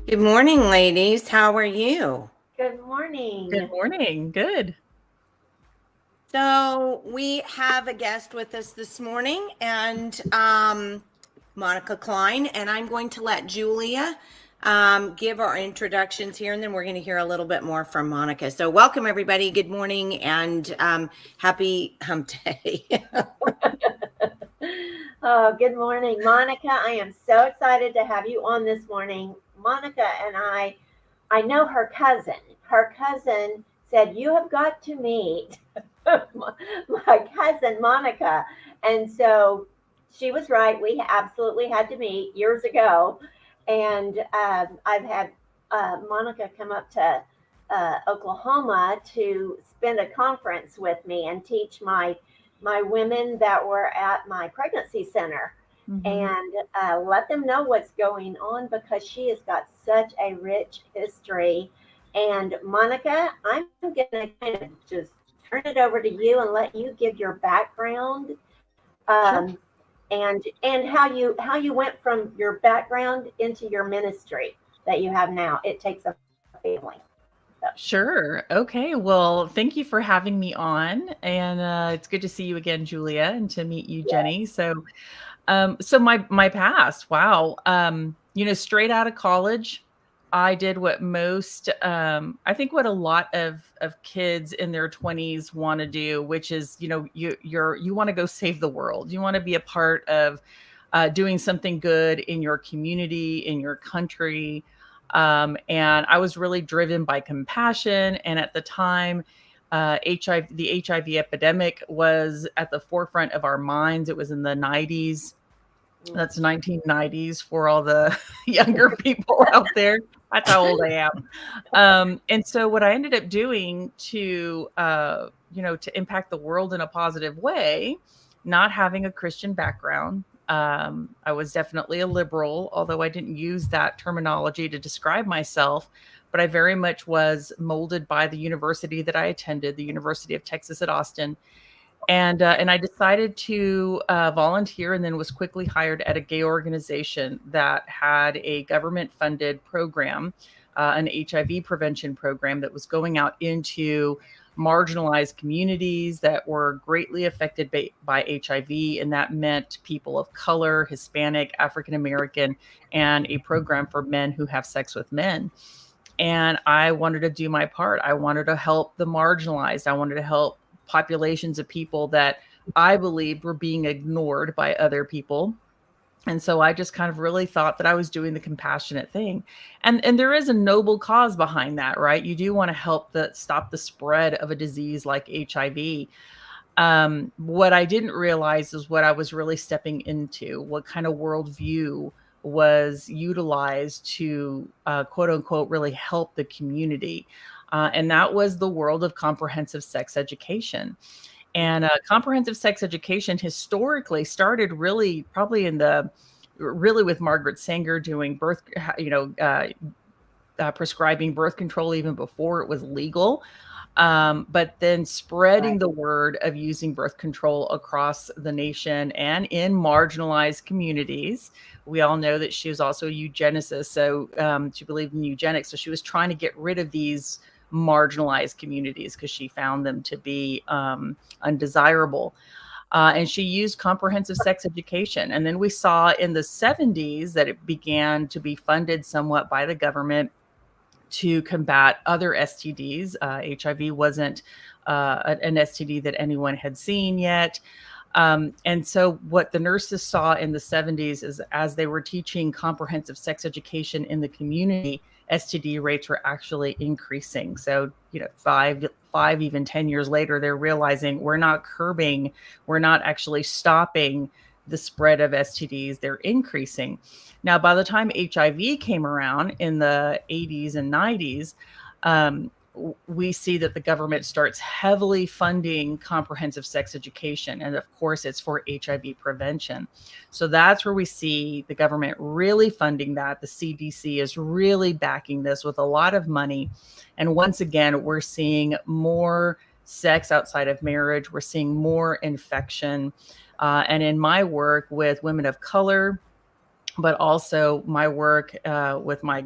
Good morning, ladies. How are you? Good morning. Good morning. Good. So we have a guest with us this morning, and Monica Cline, and I'm going to let Julia give our introductions here, and then we're going to hear a little bit more from Monica. So welcome, everybody. Good morning, and happy Hump Day. Oh, good morning, Monica. I am so excited to have you on this morning. Monica and I know her cousin. Her cousin said, you have got to meet my cousin, Monica. And so she was right. We absolutely had to meet years ago. And I've had Monica come up to Oklahoma to spend a conference with me and teach my women that were at my pregnancy center, and let them know what's going on, because she has got such a rich history. And Monica, I'm going to kind of just turn it over to you and let you give your background, and how you went from your background into your ministry that you have now. It takes a family. Sure. Okay. Well, thank you for having me on, and it's good to see you again, Julia, and to meet you, Jenny. So my past, wow. Straight out of college, I did what most, I think what a lot of kids in their 20s want to do, which is, you want to go save the world. You want to be a part of doing something good in your community, in your country. And I was really driven by compassion. And at the time, the HIV epidemic was at the forefront of our minds. It was in the 90s. That's 1990s for all the younger people out there. That's how old I am. And so what I ended up doing to impact the world in a positive way, not having a Christian background. I was definitely a liberal, although I didn't use that terminology to describe myself, but I very much was molded by the university that I attended, the University of Texas at Austin. And I decided to volunteer, and then was quickly hired at a gay organization that had a government-funded program, an HIV prevention program that was going out into marginalized communities that were greatly affected by HIV. And that meant people of color, Hispanic, African American, and a program for men who have sex with men. And I wanted to do my part. I wanted to help the marginalized. I wanted to help populations of people that I believed were being ignored by other people. And so I just kind of really thought that I was doing the compassionate thing. And there is a noble cause behind that, right? You do want to help stop the spread of a disease like HIV. What I didn't realize is what I was really stepping into, what kind of worldview was utilized to quote unquote really help the community. And that was the world of comprehensive sex education. And comprehensive sex education historically started really probably with Margaret Sanger doing prescribing birth control even before it was legal. But then spreading the word of using birth control across the nation and in marginalized communities. We all know that she was also a eugenicist, so she believed in eugenics. So she was trying to get rid of these marginalized communities because she found them to be undesirable. And she used comprehensive sex education. And then we saw in the 70s that it began to be funded somewhat by the government to combat other STDs. HIV wasn't an STD that anyone had seen yet. And so what the nurses saw in the 70s is, as they were teaching comprehensive sex education in the community, STD rates were actually increasing. So, five, even 10 years later, they're realizing we're not curbing, we're not actually stopping the spread of STDs, they're increasing. Now, by the time HIV came around in the 80s and 90s, we see that the government starts heavily funding comprehensive sex education. And of course, it's for HIV prevention. So that's where we see the government really funding that. The CDC is really backing this with a lot of money. And once again, we're seeing more sex outside of marriage. We're seeing more infection. And in my work with women of color, but also my work with my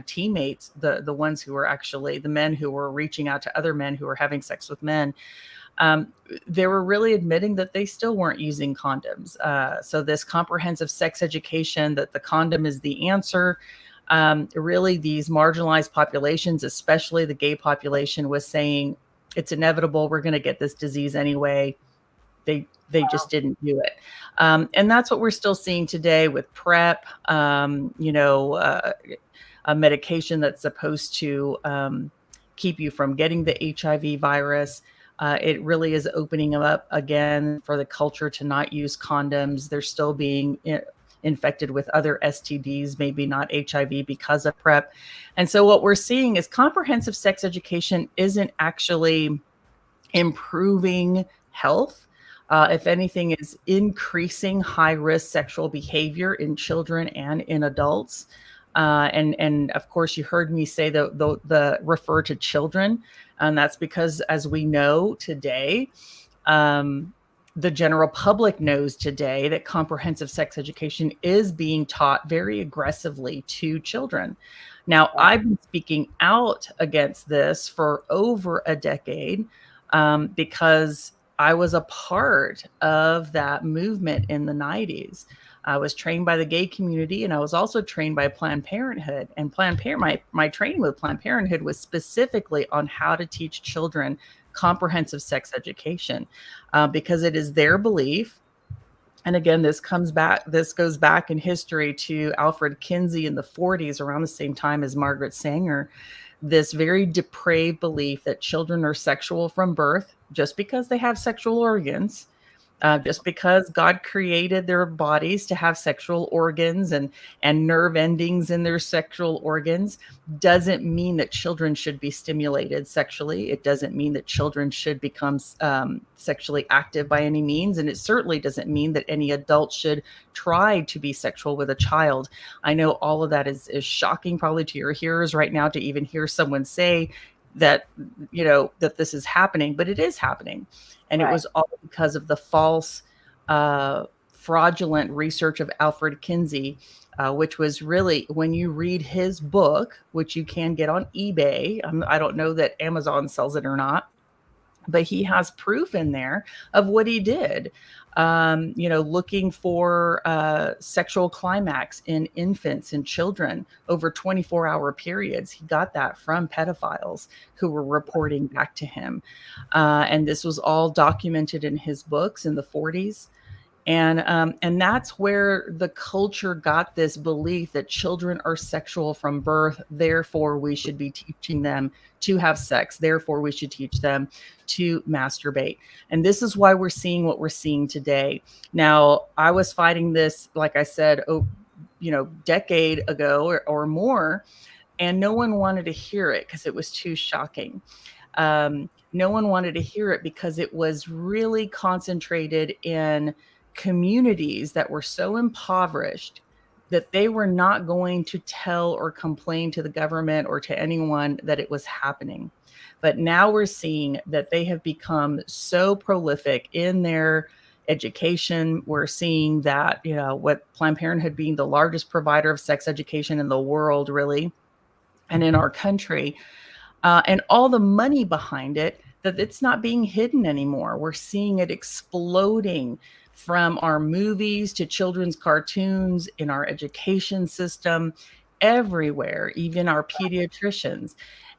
teammates, the ones who were actually the men who were reaching out to other men who were having sex with men, they were really admitting that they still weren't using condoms. So this comprehensive sex education, that the condom is the answer. Really, these marginalized populations, especially the gay population, was saying it's inevitable. We're going to get this disease anyway. They just didn't do it. And that's what we're still seeing today with PrEP, a medication that's supposed to keep you from getting the HIV virus. It really is opening up again for the culture to not use condoms. They're still being infected with other STDs, maybe not HIV because of PrEP. And so what we're seeing is comprehensive sex education isn't actually improving health. If anything, is increasing high-risk sexual behavior in children and in adults. And of course, you heard me say the refer to children, and that's because, as we know today, the general public knows today that comprehensive sex education is being taught very aggressively to children. Now, I've been speaking out against this for over a decade because I was a part of that movement in the 90s. I was trained by the gay community, and I was also trained by Planned Parenthood. And my training with Planned Parenthood was specifically on how to teach children comprehensive sex education, because it is their belief. And again, this goes back in history to Alfred Kinsey in the 40s, around the same time as Margaret Sanger. This very depraved belief that children are sexual from birth, just because they have sexual organs, just because God created their bodies to have sexual organs and nerve endings in their sexual organs, doesn't mean that children should be stimulated sexually. It doesn't mean that children should become sexually active by any means. And it certainly doesn't mean that any adult should try to be sexual with a child. I know all of that is shocking probably to your hearers right now, to even hear someone say that, that this is happening, but it is happening. And It was all because of the false, fraudulent research of Alfred Kinsey, which was really, when you read his book, which you can get on eBay, I don't know that Amazon sells it or not, but he has proof in there of what he did. Looking for sexual climax in infants and children over 24-hour periods. He got that from pedophiles who were reporting back to him. And this was all documented in his books in the 40s. And that's where the culture got this belief that children are sexual from birth. Therefore, we should be teaching them to have sex. Therefore, we should teach them to masturbate. And this is why we're seeing what we're seeing today. Now, I was fighting this, like I said, decade ago or more, and no one wanted to hear it because it was too shocking. No one wanted to hear it because it was really concentrated in communities that were so impoverished that they were not going to tell or complain to the government or to anyone that it was happening. But now we're seeing that they have become so prolific in their education. We're seeing that, what Planned Parenthood being the largest provider of sex education in the world, really, and in our country, and all the money behind it, that it's not being hidden anymore. We're seeing it exploding from our movies to children's cartoons, in our education system, everywhere, even our pediatricians.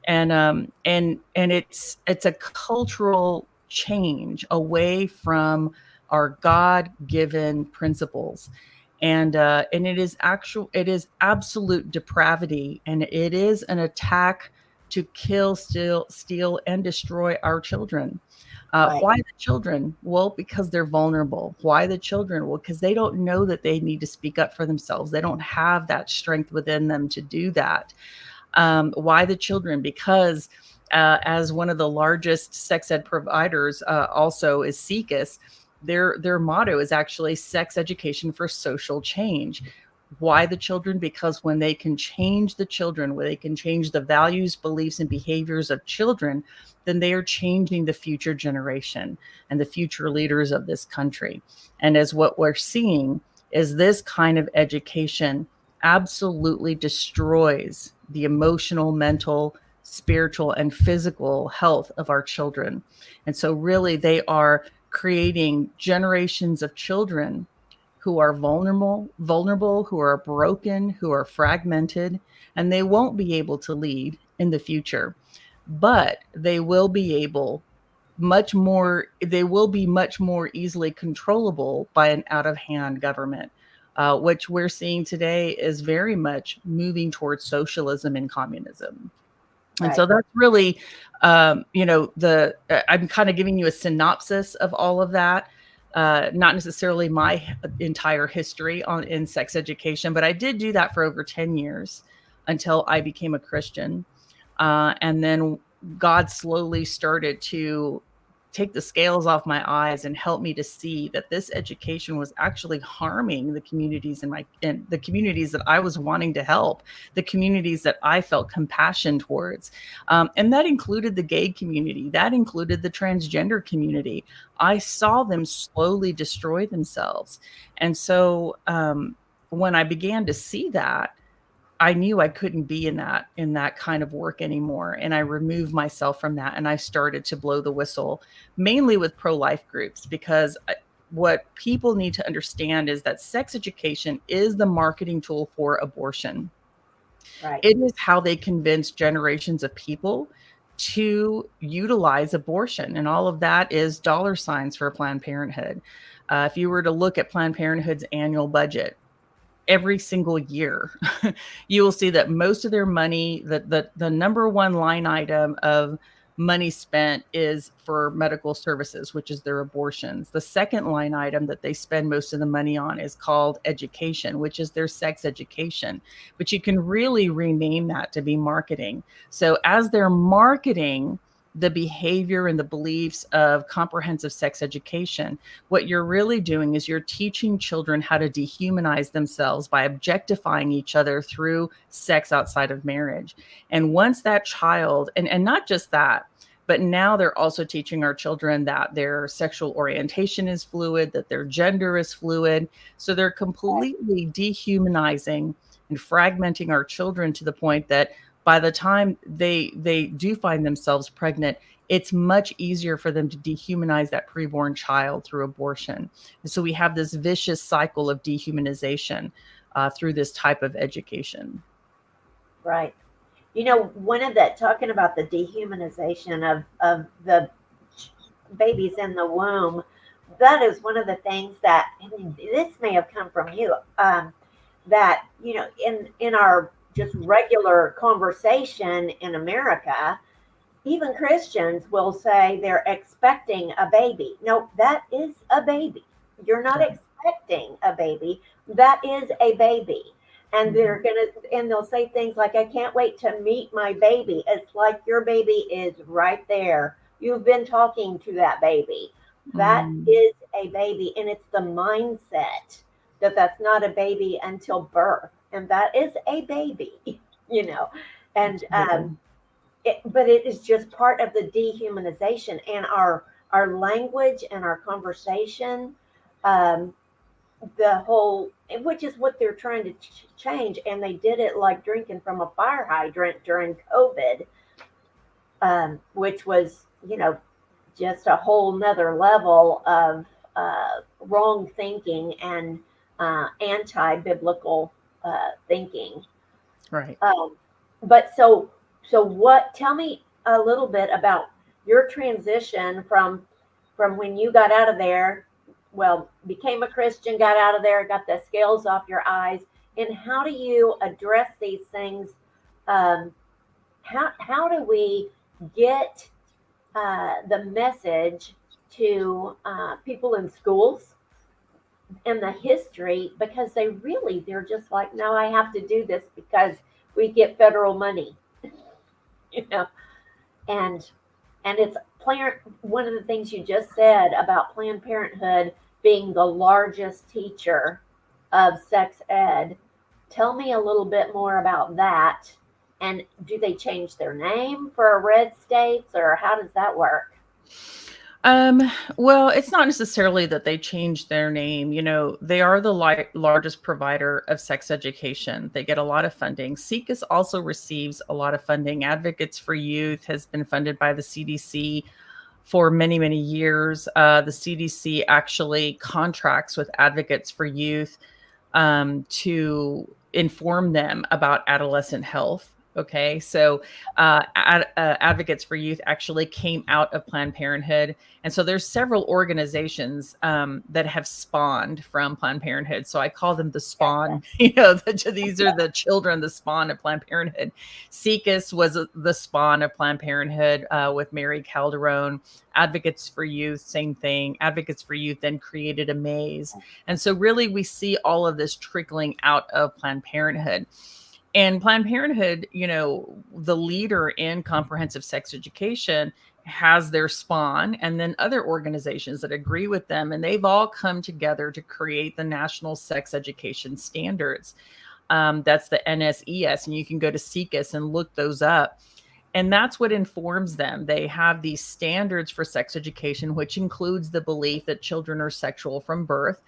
And it's a cultural change away from our God-given principles. And it is absolute depravity, and it is an attack to kill, steal, and destroy our children. Right. Why the children? Well, because they're vulnerable. Why the children? Well, because they don't know that they need to speak up for themselves. They don't have that strength within them to do that. Why the children? Because as one of the largest sex ed providers, also is SECUS, their motto is actually sex education for social change. Why the children? Because when they can change the children, when they can change the values, beliefs, and behaviors of children, then they are changing the future generation and the future leaders of this country. And as what we're seeing is this kind of education absolutely destroys the emotional, mental, spiritual, and physical health of our children. And so, really, they are creating generations of children who are vulnerable, who are broken, who are fragmented, and they won't be able to lead in the future. But they will be able they will be much more easily controllable by an out of hand government, which we're seeing today is very much moving towards socialism and communism. And Right. so that's really, I'm kind of giving you a synopsis of all of that. Not necessarily my entire history in sex education, but I did do that for over 10 years until I became a Christian. And then God slowly started to take the scales off my eyes and help me to see that this education was actually harming the communities in the communities that I was wanting to help, the communities that I felt compassion towards. And that included the gay community, that included the transgender community. I saw them slowly destroy themselves. And so when I began to see that, I knew I couldn't be in that kind of work anymore. And I removed myself from that, and I started to blow the whistle, mainly with pro-life groups, because what people need to understand is that sex education is the marketing tool for abortion. Right. It is how they convince generations of people to utilize abortion. And all of that is dollar signs for Planned Parenthood. If you were to look at Planned Parenthood's annual budget, every single year, you will see that most of their money, the number one line item of money spent is for medical services, which is their abortions. The second line item that they spend most of the money on is called education, which is their sex education. But you can really rename that to be marketing. So as they're marketing the behavior and the beliefs of comprehensive sex education, what you're really doing is you're teaching children how to dehumanize themselves by objectifying each other through sex outside of marriage. And once that child, and not just that, but now they're also teaching our children that their sexual orientation is fluid, that their gender is fluid. So they're completely dehumanizing and fragmenting our children to the point that by the time they do find themselves pregnant, it's much easier for them to dehumanize that preborn child through abortion. And so we have this vicious cycle of dehumanization through this type of education. Right. You know, talking about the dehumanization of the babies in the womb, that is one of the things that, and this may have come from you, that, you know, in our just regular conversation in America, even Christians will say they're expecting a baby. No, that is a baby. You're not expecting a baby. That is a baby. And they'll say things like, I can't wait to meet my baby. It's like your baby is right there. You've been talking to that baby. That is a baby. And it's the mindset that that's not a baby until birth. And that is a baby, you know. And but it is just part of the dehumanization, and our language and our conversation, the whole, which is what they're trying to change. And they did it like drinking from a fire hydrant during COVID, which was, you know, just a whole nother level of wrong thinking and anti-biblical thinking. Right. But so tell me a little bit about your transition from when you got out of there became a Christian, got out of there, got the scales off your eyes. And how do you address these things? How do we get the message to people in schools and the history, because they're just like, no, I have to do this because we get federal money, you know. And it's one of the things you just said about Planned Parenthood being the largest teacher of sex ed. Tell me a little bit more about that. And do they change their name for red states, or how does that work? Well, it's not necessarily that they changed their name. You know, they are the largest provider of sex education. They get a lot of funding. SECUS also receives a lot of funding. Advocates for Youth has been funded by the CDC for many, many years. The CDC actually contracts with Advocates for Youth to inform them about adolescent health. Okay, so Advocates for Youth actually came out of Planned Parenthood. And so there's several organizations that have spawned from Planned Parenthood. So I call them the spawn, you know, these are the children, the spawn of Planned Parenthood. SECUS was the spawn of Planned Parenthood with Mary Calderon. Advocates for Youth, same thing. Advocates for Youth then created a maze. And so really we see all of this trickling out of Planned Parenthood. And Planned Parenthood, you know, the leader in comprehensive sex education has their spawn, and then other organizations that agree with them. And they've all come together to create the National Sex Education Standards. That's the NSES. And you can go to SECUS and look those up. And that's what informs them. They have these standards for sex education, which includes the belief that children are sexual from birth.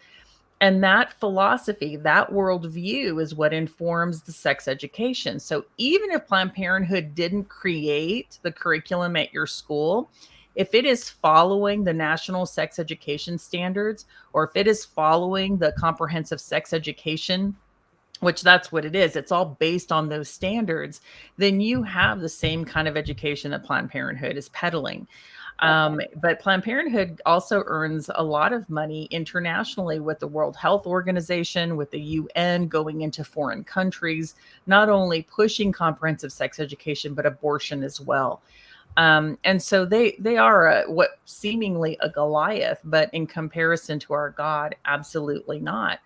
And that philosophy, that worldview is what informs the sex education. So even if Planned Parenthood didn't create the curriculum at your school, if it is following the National Sex Education Standards, or if it is following the Comprehensive Sex Education, which that's what it is, it's all based on those standards, then you have the same kind of education that Planned Parenthood is peddling. But Planned Parenthood also earns a lot of money internationally with the World Health Organization, with the UN, going into foreign countries, not only pushing comprehensive sex education, but abortion as well. And so they are what seemingly a Goliath, but in comparison to our God, absolutely not.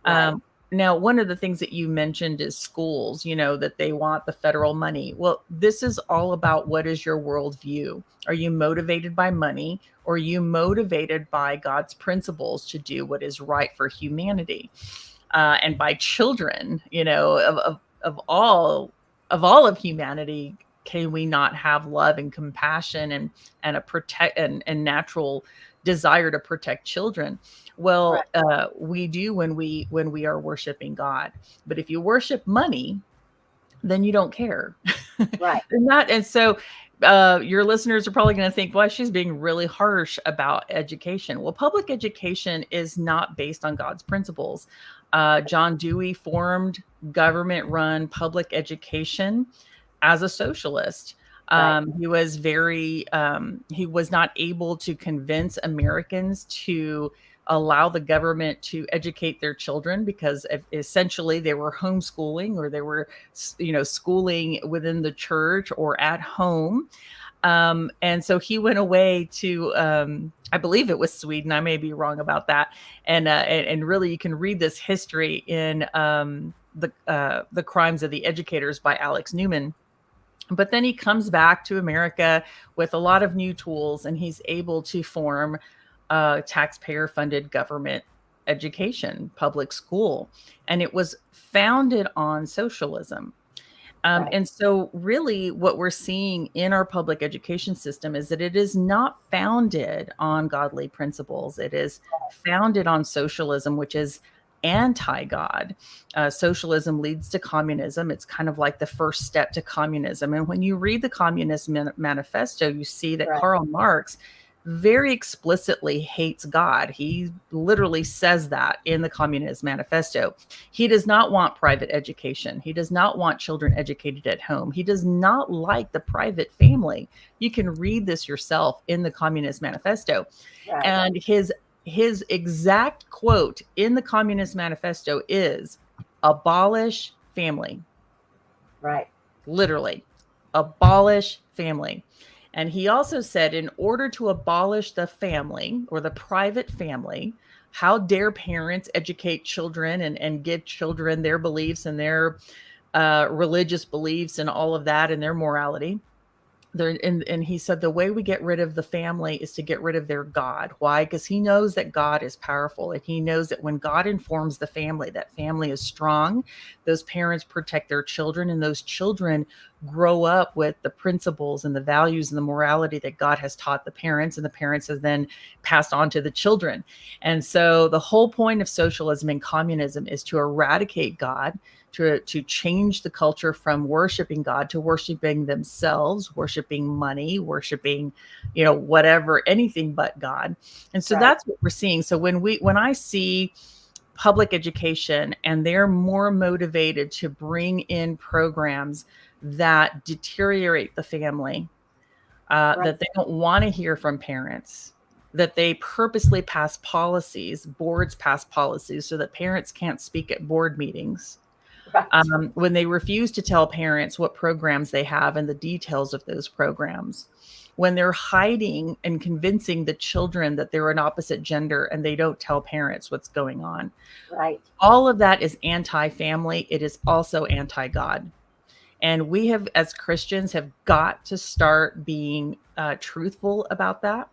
Right. Now, one of the things that you mentioned is schools, you know, that they want the federal money. Well, this is all about, what is your worldview? Are you motivated by money, or are you motivated by God's principles to do what is right for humanity and by children? You know, of all of humanity, can we not have love and compassion and a natural desire to protect children? Well, we do when we are worshiping God. But if you worship money, then you don't care. Right. And so your listeners are probably going to think, well, she's being really harsh about education. Well, public education is not based on God's principles. John Dewey formed government-run public education as a socialist. He was he was not able to convince Americans to allow the government to educate their children, because essentially they were homeschooling, or they were, you know, schooling within the church or at home. And so he went away to, I believe it was Sweden. I may be wrong about that. And really, you can read this history in the Crimes of the Educators by Alex Newman. But then he comes back to America with a lot of new tools, and he's able to form taxpayer-funded government education, public school. And it was founded on socialism. And so really what we're seeing in our public education system is that it is not founded on godly principles. It is founded on socialism, which is anti-God. Socialism leads to communism. It's kind of like the first step to communism. And when you read the Communist Manifesto, you see that Karl Marx very explicitly hates God. He literally says that in the Communist Manifesto. He does not want private education. He does not want children educated at home. He does not like the private family. You can read this yourself in the Communist Manifesto. And his his exact quote in the Communist Manifesto is abolish family. Right. Literally, abolish family. And he also said, in order to abolish the family or the private family, how dare parents educate children and give children their beliefs and their religious beliefs and all of that and their morality. And he said the way we get rid of the family is to get rid of their God. Why? Because he knows that God is powerful, and he knows that when God informs the family, that family is strong. Those parents protect their children, and those children grow up with the principles and the values and the morality that God has taught the parents, and the parents have then passed on to the children. And so the whole point of socialism and communism is to eradicate God, to change the culture from worshiping God to worshiping themselves, worshiping money, worshiping, whatever, anything but God. And so that's what we're seeing. So when I see public education and they're more motivated to bring in programs that deteriorate the family, that they don't want to hear from parents, that they purposely pass policies, boards pass policies so that parents can't speak at board meetings. When they refuse to tell parents what programs they have and the details of those programs, when they're hiding and convincing the children that they're an opposite gender and they don't tell parents what's going on. Right. All of that is anti-family. It is also anti-God. And we have, as Christians, have got to start being truthful about that.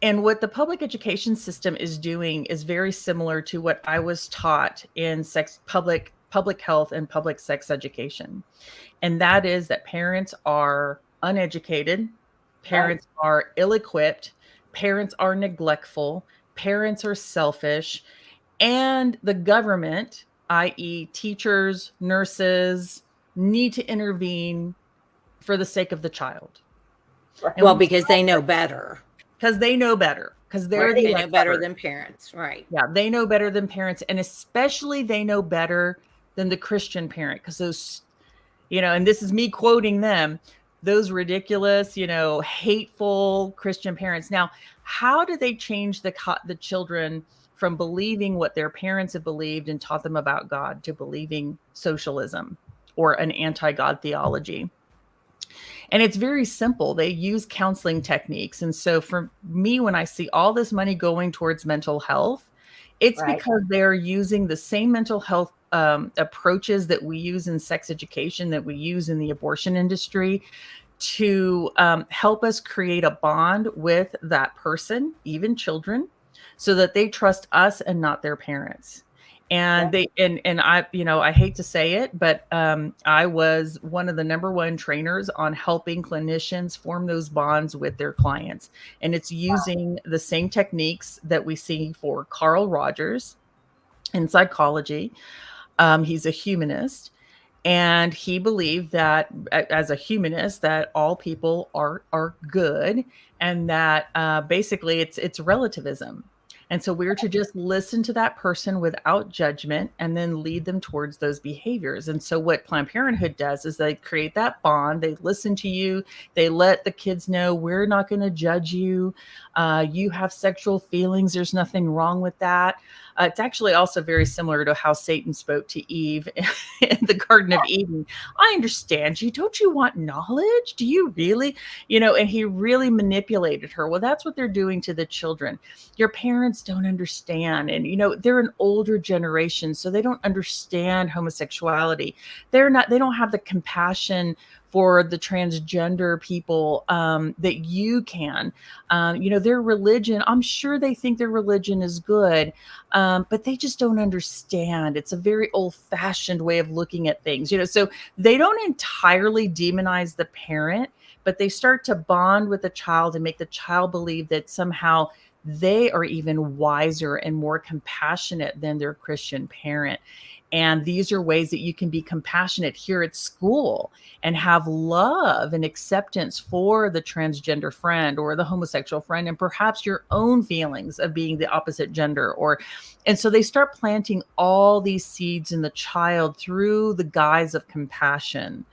And what the public education system is doing is very similar to what I was taught in public health and public sex education. And that is that parents are uneducated, parents are ill-equipped, parents are neglectful, parents are selfish, and the government, i.e. teachers, nurses, need to intervene for the sake of the child. Well, because they know better. Because they know better. Because they know better than parents, right? Yeah, they know better than parents, and especially they know better than the Christian parent. Because those, and this is me quoting them, those ridiculous, hateful Christian parents. Now, how do they change the children from believing what their parents have believed and taught them about God to believing socialism or an anti-God theology? And it's very simple. They use counseling techniques. And so for me, when I see all this money going towards mental health, it's because they're using the same mental health approaches that we use in sex education, that we use in the abortion industry, to help us create a bond with that person, even children, so that they trust us and not their parents. And I hate to say it, but I was one of the #1 trainers on helping clinicians form those bonds with their clients. And it's using the same techniques that we see for Carl Rogers in psychology. He's a humanist, and he believed that, as a humanist, that all people are good, and that basically it's relativism. And so we're to just listen to that person without judgment and then lead them towards those behaviors. And so what Planned Parenthood does is they create that bond. They listen to you. They let the kids know, we're not going to judge you. You have sexual feelings. There's nothing wrong with that. It's actually also very similar to how Satan spoke to Eve in the Garden of Eden. I understand you. Don't you want knowledge? Do you really? And he really manipulated her. Well, that's what they're doing to the children. Your parents don't understand. And, they're an older generation, so they don't understand homosexuality. They don't have the compassion for the transgender people that you can. Their religion, I'm sure they think their religion is good, but they just don't understand. It's a very old-fashioned way of looking at things. So they don't entirely demonize the parent, but they start to bond with the child and make the child believe that somehow they are even wiser and more compassionate than their Christian parent. And these are ways that you can be compassionate here at school and have love and acceptance for the transgender friend or the homosexual friend, and perhaps your own feelings of being the opposite gender. And so they start planting all these seeds in the child through the guise of compassion.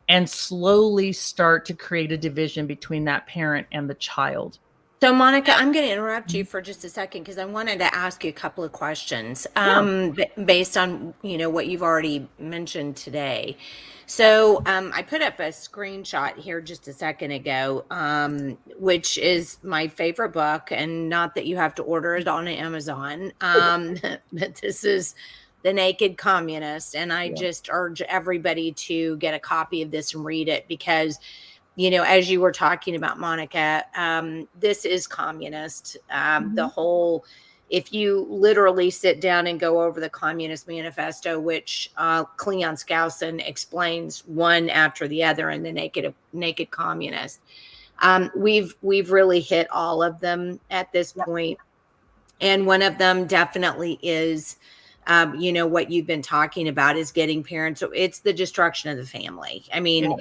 And slowly start to create a division between that parent and the child. So, Monica, I'm going to interrupt you for just a second because I wanted to ask you a couple of questions based on what you've already mentioned today. So, I put up a screenshot here just a second ago, which is my favorite book, and not that you have to order it on Amazon, but this is The Naked Communist, and I just urge everybody to get a copy of this and read it because as you were talking about, Monica, this is communist. The whole, if you literally sit down and go over the Communist Manifesto, which Cleon Skousen explains one after the other in the Naked Communist, we've really hit all of them at this point. And one of them definitely is what you've been talking about is getting parents. So it's the destruction of the family. I mean,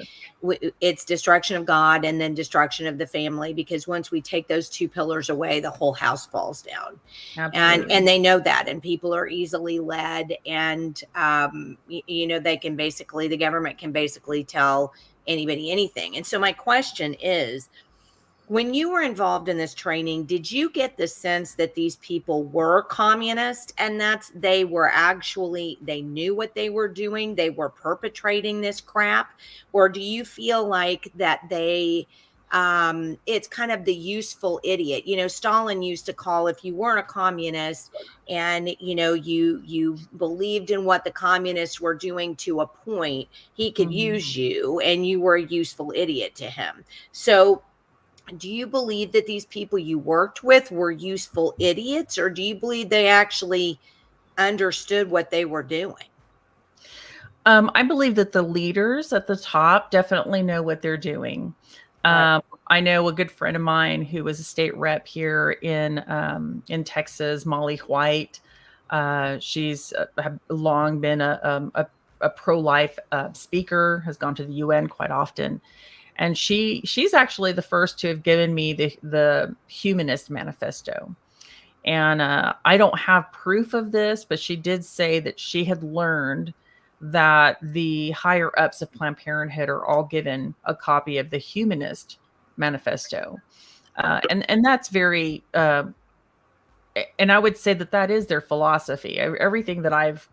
it's destruction of God and then destruction of the family, because once we take those two pillars away, the whole house falls down. Absolutely. And they know that, and people are easily led, and they can basically, the government can basically tell anybody anything. And so my question is, when you were involved in this training, did you get the sense that these people were communist and they knew what they were doing, they were perpetrating this crap? Or do you feel like that it's kind of the useful idiot? Stalin used to call, if you weren't a communist and you believed in what the communists were doing to a point, he could use you, and you were a useful idiot to him. So do you believe that these people you worked with were useful idiots, or do you believe they actually understood what they were doing? I believe that the leaders at the top definitely know what they're doing. I know a good friend of mine who was a state rep here in Texas, Molly White. She's long been a pro-life speaker, has gone to the UN quite often. And she's actually the first to have given me the Humanist Manifesto. And I don't have proof of this, but she did say that she had learned that the higher ups of Planned Parenthood are all given a copy of the Humanist Manifesto. And that's very, and I would say that is their philosophy. Everything that I've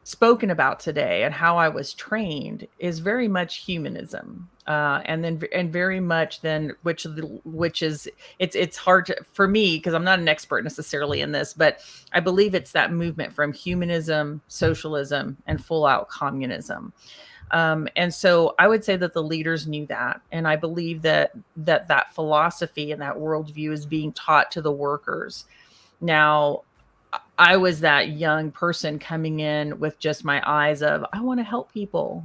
spoken about today and how I was trained is very much humanism, and very much then which is it's hard for me because I'm not an expert necessarily in this, but I believe it's that movement from humanism, socialism, and full out communism. And so I would say that the leaders knew that, and I believe that philosophy and that worldview is being taught to the workers. Now, I was that young person coming in with just my eyes of, I want to help people,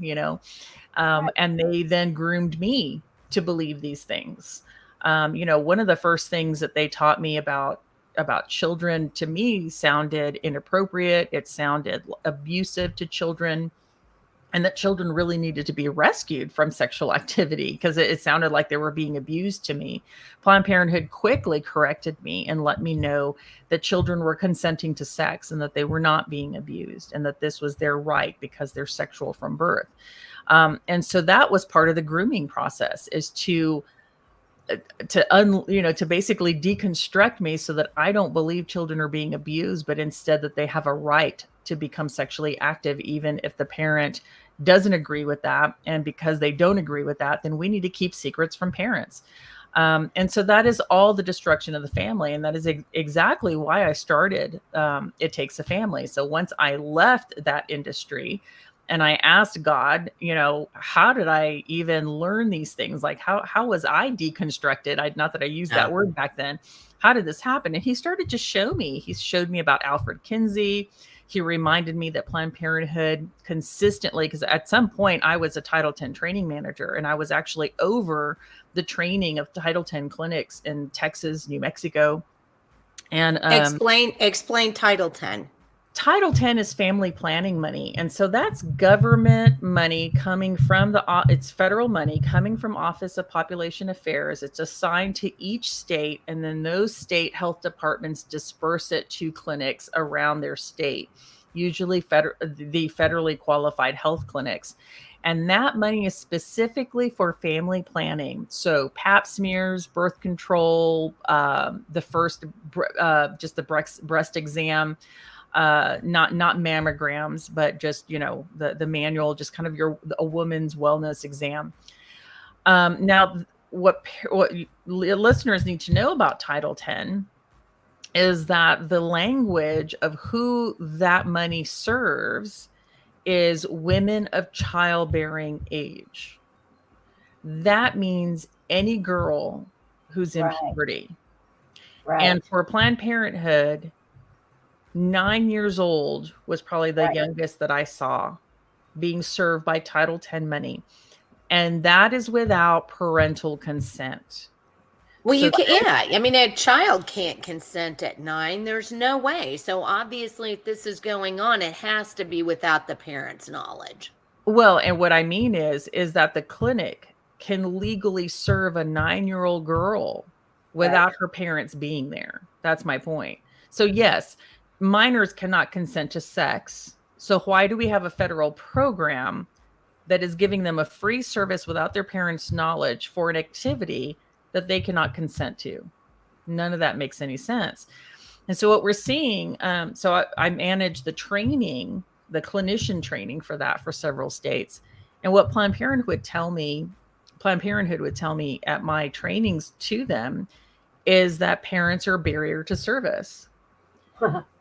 and they then groomed me to believe these things. One of the first things that they taught me about children, to me, sounded inappropriate. It sounded abusive to children, and that children really needed to be rescued from sexual activity because it sounded like they were being abused to me. Planned Parenthood quickly corrected me and let me know that children were consenting to sex and that they were not being abused and that this was their right because they're sexual from birth. And so that was part of the grooming process, is to basically deconstruct me so that I don't believe children are being abused, but instead that they have a right to become sexually active, even if the parent doesn't agree with that. And because they don't agree with that, then we need to keep secrets from parents. And so that is all the destruction of the family. And that is exactly why I started It Takes a Family. So once I left that industry and I asked God, how did I even learn these things? Like, how was I deconstructed? Not that I used that word back then. How did this happen? And he started to show me. He showed me about Alfred Kinsey. He reminded me that Planned Parenthood consistently, because at some point I was a Title X training manager, and I was actually over the training of Title X clinics in Texas, New Mexico. And explain Title X. Title X is family planning money. And so that's government money coming from it's federal money coming from Office of Population Affairs. It's assigned to each state, and then those state health departments disperse it to clinics around their state, usually the federally qualified health clinics. And that money is specifically for family planning. So pap smears, birth control, the first, just the breast exam, not mammograms, but just, the manual, just kind of a woman's wellness exam. Now, what listeners need to know about Title X is that the language of who that money serves is women of childbearing age. That means any girl who's in Right. puberty. Right. And for Planned Parenthood, 9 years old was probably the Right. youngest that I saw being served by Title X money. And that is without parental consent. Well, So you can, yeah. I mean, a child can't consent at 9. There's no way. So obviously, if this is going on, it has to be without the parents' knowledge. Well, and what I mean is that the clinic can legally serve a 9-year-old girl without Right. her parents being there. That's my point. So yes, minors cannot consent to sex. So why do we have a federal program that is giving them a free service without their parents' knowledge for an activity that they cannot consent to? None of that makes any sense. And so what we're seeing, I manage the training, the clinician training for that for several states. And what Planned Parenthood would tell me at my trainings to them is that parents are a barrier to service.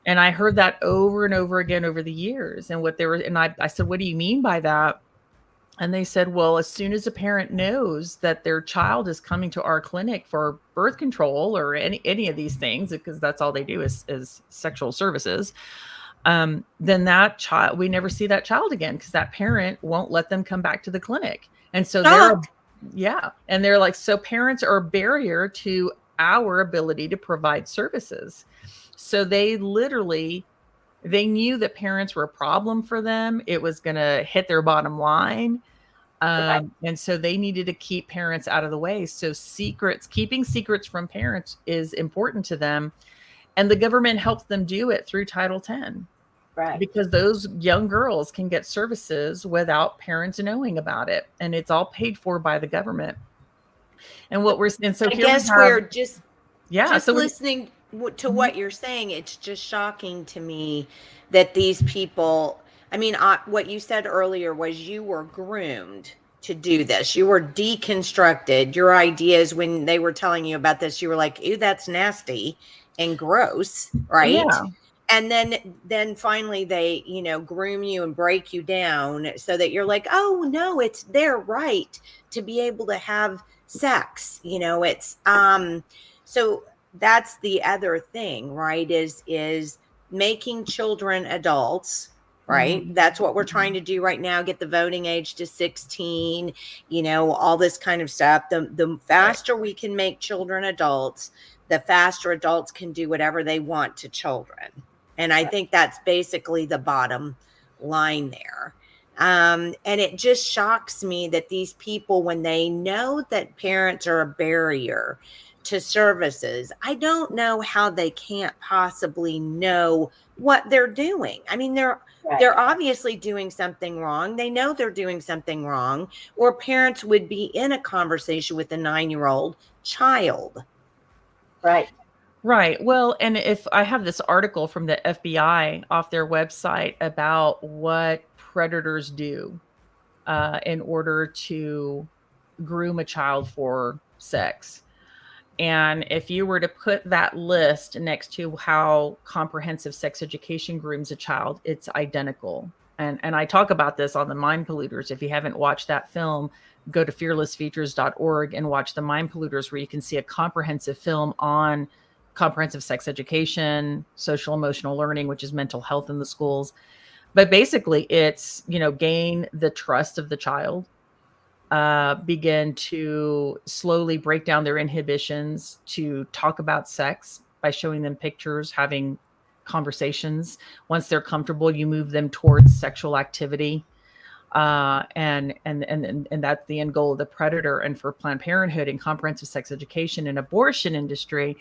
And I heard that over and over again over the years. And I said, what do you mean by that? And they said, well, as soon as a parent knows that their child is coming to our clinic for birth control or any of these things, because that's all they do is sexual services, then that child, we never see that child again because that parent won't let them come back to the clinic. And so they're like, so parents are a barrier to our ability to provide services. So they knew that parents were a problem for them. It was going to hit their bottom line. And so they needed to keep parents out of the way. So keeping secrets from parents is important to them. And the government helps them do it through Title X. Right. Because those young girls can get services without parents knowing about it. And it's all paid for by the government. And we're just listening to Mhm. what you're saying. It's just shocking to me that these people, I mean, what you said earlier was you were groomed to do this. You were deconstructed. Your ideas, when they were telling you about this, you were like, ew, that's nasty and gross, right? Yeah. And then finally they, groom you and break you down so that you're like, oh no, it's their right to be able to have sex. It's so that's the other thing, right? Is making children adults, right? Mhm. That's what we're trying to do right now. Get the voting age to 16, all this kind of stuff. The faster we can make children adults, the faster adults can do whatever they want to children. And I think that's basically the bottom line there. And it just shocks me that these people, when they know that parents are a barrier to services, I don't know how they can't possibly know what they're doing. I mean, they're obviously doing something wrong. They know they're doing something wrong, or parents would be in a conversation with a 9-year-old child. Right. Right. Well, and if I have this article from the FBI off their website about what predators do in order to groom a child for sex. And if you were to put that list next to how comprehensive sex education grooms a child, it's identical. And I talk about this on the Mind Polluters. If you haven't watched that film, go to fearlessfeatures.org and watch the Mind Polluters, where you can see a comprehensive film on comprehensive sex education, social emotional learning, which is mental health in the schools. But basically it's, gain the trust of the child, begin to slowly break down their inhibitions to talk about sex by showing them pictures, having conversations. Once they're comfortable, you move them towards sexual activity. And that's the end goal of the predator. And for Planned Parenthood and comprehensive sex education and abortion industry,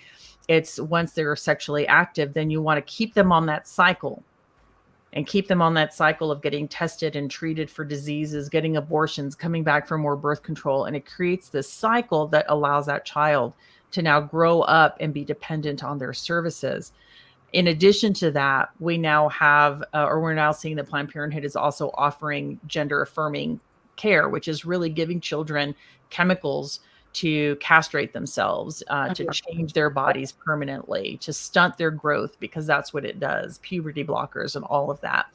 it's once they're sexually active, then you want to keep them on that cycle. and keep them on that cycle of getting tested and treated for diseases, getting abortions, coming back for more birth control. And it creates this cycle that allows that child to now grow up and be dependent on their services. In addition to that, we now have, or we're now seeing that Planned Parenthood is also offering gender affirming care, which is really giving children chemicals to castrate themselves, to change their bodies permanently, to stunt their growth, because that's what it does, puberty blockers and all of that.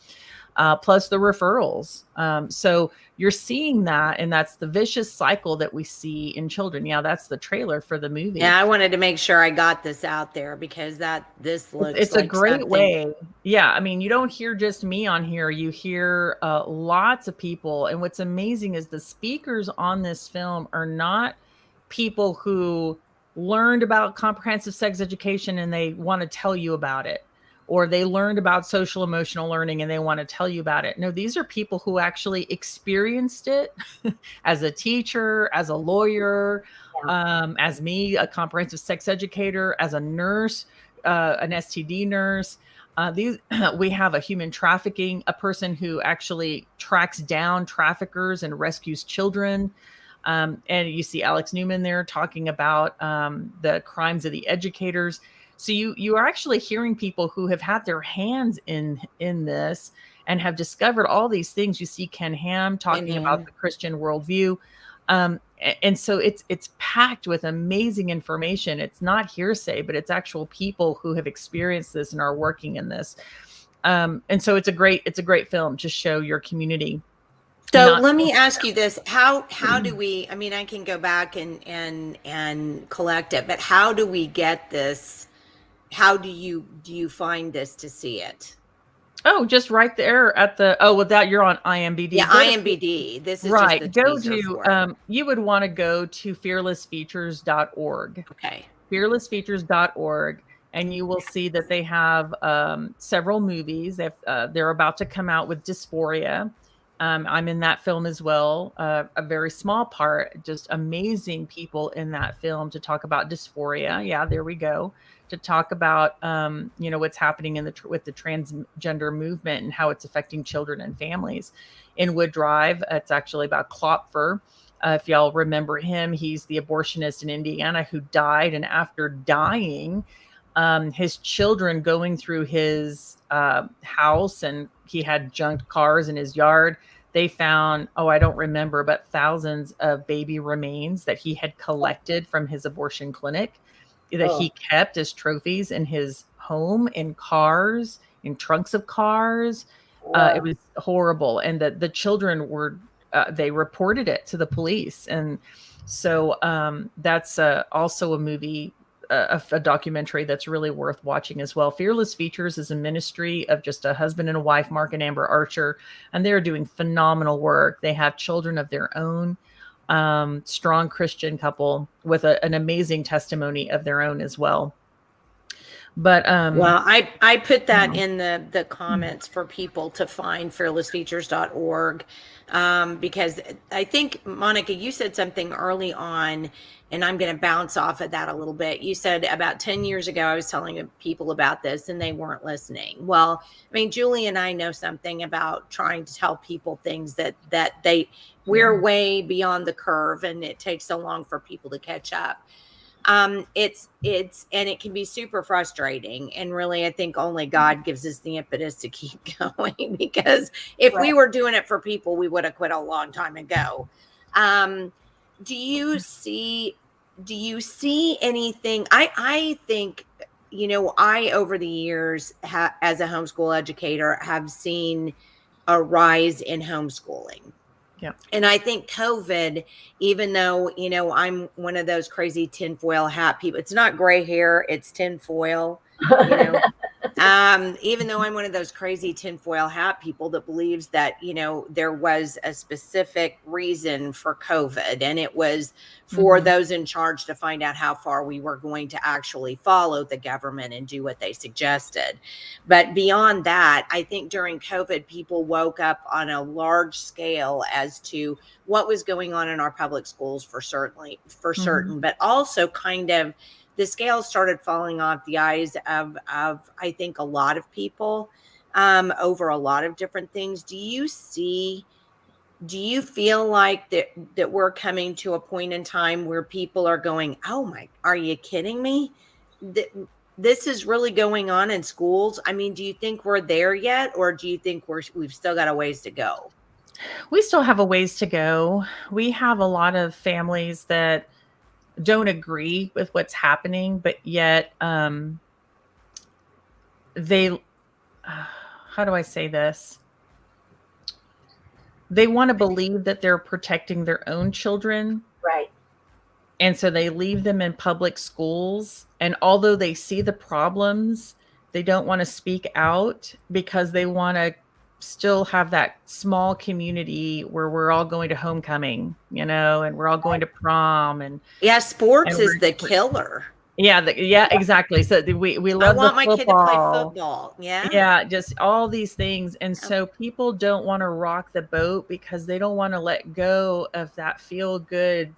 Plus the referrals. So you're seeing that, and that's the vicious cycle that we see in children. Yeah, that's the trailer for the movie. Yeah, I wanted to make sure I got this out there because this looks it's like a great something. way. Yeah, I mean, you don't hear just me on here. You hear lots of people. And what's amazing is the speakers on this film are not people who learned about comprehensive sex education and they want to tell you about it, or they learned about social emotional learning and they want to tell you about it. No, these are people who actually experienced it as a teacher, as a lawyer, as me, a comprehensive sex educator, as a nurse, an STD nurse. We have a human trafficking, a person who actually tracks down traffickers and rescues children. And you see Alex Newman there talking about the crimes of the educators. So you are actually hearing people who have had their hands in this and have discovered all these things. You see Ken Ham talking about the Christian worldview. And so it's packed with amazing information. It's not hearsay, but it's actual people who have experienced this and are working in this. And so it's a great film to show your community. So let me ask you this: how do we? I mean, I can go back and collect it, but how do we get this? How do you find this to see it? Oh, just right there at the that you're on IMDb. Yeah, IMDb. This is right. Just the go teaser to for it. You would want to go to fearlessfeatures.org. Okay. Fearlessfeatures.org, and you will see that they have several movies. They're about to come out with Dysphoria. I'm in that film as well, a very small part, just amazing people in that film to talk about dysphoria. Yeah, there we go. To talk about, what's happening with the transgender movement and how it's affecting children and families. In Wood Drive, it's actually about Klopfer. If y'all remember him, he's the abortionist in Indiana who died. And after dying, his children going through his house, and he had junked cars in his yard. They found, I don't remember, but thousands of baby remains that he had collected from his abortion clinic that he kept as trophies in his home, in cars, in trunks of cars. It was horrible. And the children were, they reported it to the police. And so that's also a movie, a documentary that's really worth watching as well. Fearless Features is a ministry of just a husband and a wife, Mark and Amber Archer, and they're doing phenomenal work. They have children of their own, strong Christian couple with an amazing testimony of their own as well. But well, I put that in the comments for people to find, fearlessfeatures.org, because I think, Monica, you said something early on, and I'm going to bounce off of that a little bit. You said about 10 years ago, I was telling people about this and they weren't listening. Well, I mean, Julie and I know something about trying to tell people things that we're way beyond the curve, and it takes so long for people to catch up. And it can be super frustrating. And really, I think only God gives us the impetus to keep going, because if we were doing it for people, we would have quit a long time ago. Do you see anything? I think, I, over the years, as a homeschool educator, have seen a rise in homeschooling. Yeah. And I think COVID, even though, I'm one of those crazy tinfoil hat people, it's not gray hair, it's tinfoil, even though I'm one of those crazy tinfoil hat people that believes that, there was a specific reason for COVID, and it was for those in charge to find out how far we were going to actually follow the government and do what they suggested. But beyond that, I think during COVID, people woke up on a large scale as to what was going on in our public schools for certain, but also kind of the scales started falling off the eyes of I think a lot of people. over a lot of different things. Do you feel like that we're coming to a point in time where people are going, oh my, are you kidding me? This is really going on in schools. I mean, do you think we're there yet, or do you think we've still got a ways to go? We still have a ways to go. We have a lot of families that don't agree with what's happening, but yet they, how do I say this? They want to believe that they're protecting their own children. Right. And so they leave them in public schools. And although they see the problems, they don't want to speak out because they want to still have that small community where we're all going to homecoming, and we're all going to prom and Yeah, sports and is the killer. Yeah, exactly. So we I love want the my kid to play football. football. Yeah. Yeah, just all these things. And so people don't want to rock the boat because they don't want to let go of that feel good.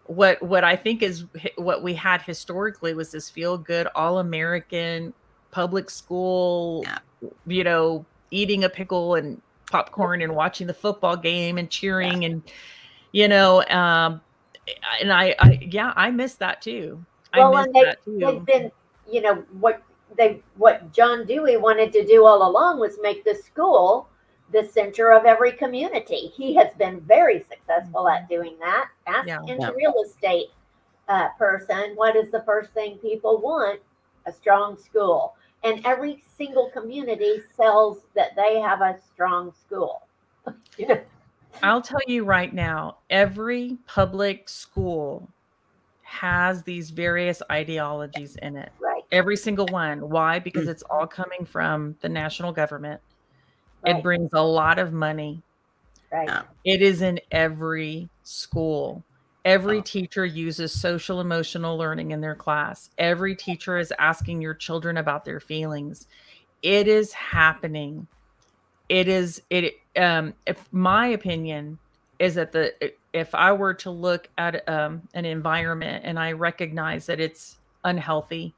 What I think is what we had historically was this feel good, all American public school, eating a pickle and popcorn and watching the football game and cheering and and I miss that too. Well, and they've been, what John Dewey wanted to do all along was make the school the center of every community. He has been very successful at doing that. Ask any real estate person, what is the first thing people want? A strong school. And every single community sells that they have a strong school. I'll tell you right now, every public school has these various ideologies in it. Right. Every single one. Why? Because it's all coming from the national government. Right. It brings a lot of money. Right. It is in every school. Every teacher uses social emotional learning in their class. Every teacher is asking your children about their feelings. It is happening. If my opinion is that if I were to look at an environment and I recognize that it's unhealthy,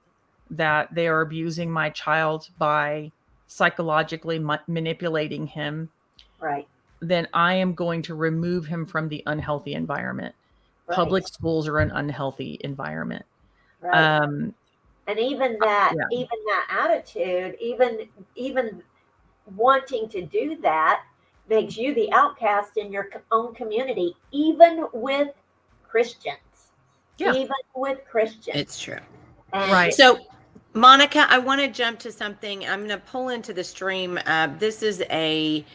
that they are abusing my child by psychologically manipulating him, right, then I am going to remove him from the unhealthy environment. Right. Public schools are an unhealthy environment. Right. And even that attitude, even wanting to do that makes you the outcast in your own community, even with Christians. Yeah. Even with Christians. It's true. And right. So, Monica, I want to jump to something. I'm going to pull into the stream. This is a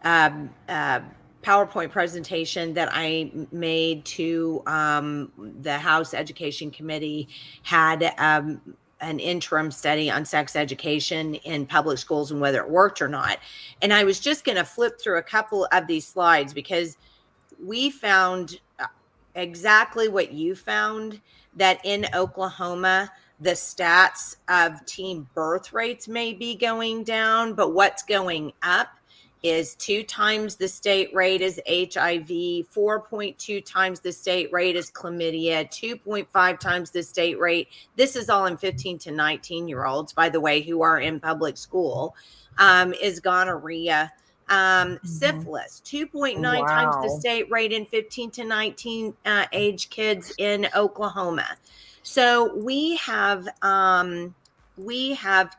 PowerPoint presentation that I made to the House Education Committee, had an interim study on sex education in public schools and whether it worked or not. And I was just going to flip through a couple of these slides because we found exactly what you found, that in Oklahoma, the stats of teen birth rates may be going down, but what's going up is 2 times the state rate is HIV, 4.2 times the state rate is chlamydia, 2.5 times the state rate. This is all in 15 to 19-year-olds, by the way, who are in public school, is gonorrhea. Syphilis, 2.9 times the state rate in 15 to 19 age kids in Oklahoma. So we have,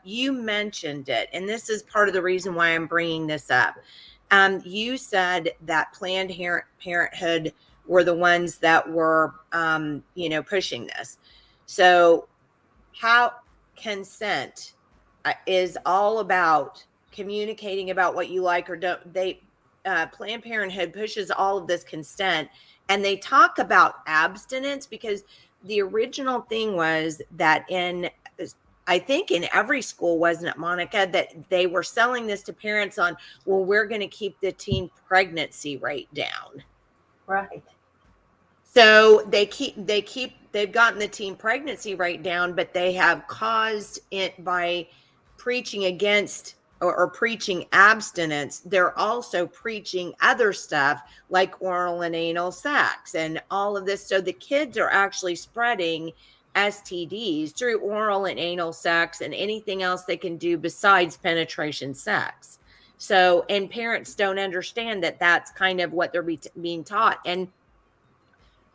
you mentioned it, and this is part of the reason why I'm bringing this up. You said that Planned Parenthood were the ones that were, pushing this. So how consent is all about communicating about what you like or don't. Planned Parenthood pushes all of this consent, and they talk about abstinence, because the original thing was that I think in every school, wasn't it, Monica, that they were selling this to parents on, well, we're going to keep the teen pregnancy rate down. Right. So they've gotten the teen pregnancy rate down, but they have caused it by preaching against or preaching abstinence. They're also preaching other stuff like oral and anal sex and all of this. So the kids are actually spreading STDs through oral and anal sex and anything else they can do besides penetration sex. So, and parents don't understand that that's kind of what they're being taught. And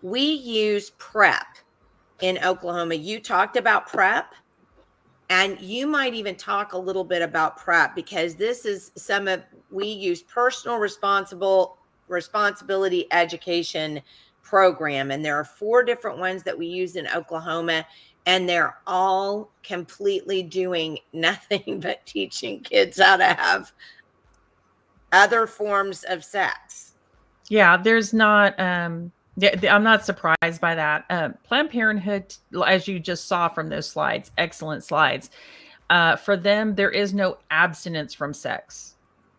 we use PrEP in Oklahoma. You talked about PrEP, and you might even talk a little bit about PrEP, because this is we use personal responsibility education program, and there are 4 different ones that we use in Oklahoma, and they're all completely doing nothing but teaching kids how to have other forms of sex. Yeah, there's not I'm not surprised by that. Planned Parenthood, as you just saw from those slides, excellent slides. For them, there is no abstinence from sex.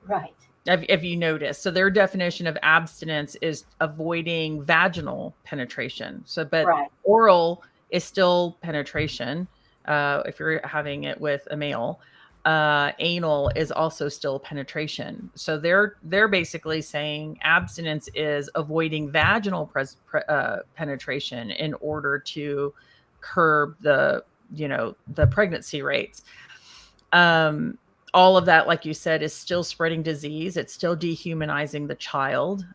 Right. If you notice, so their definition of abstinence is avoiding vaginal penetration. So, but Right. oral is still penetration. If you're having it with a male, anal is also still penetration. So they're basically saying abstinence is avoiding vaginal penetration in order to curb the pregnancy rates. All of that, like you said, is still spreading disease. It's still dehumanizing the child.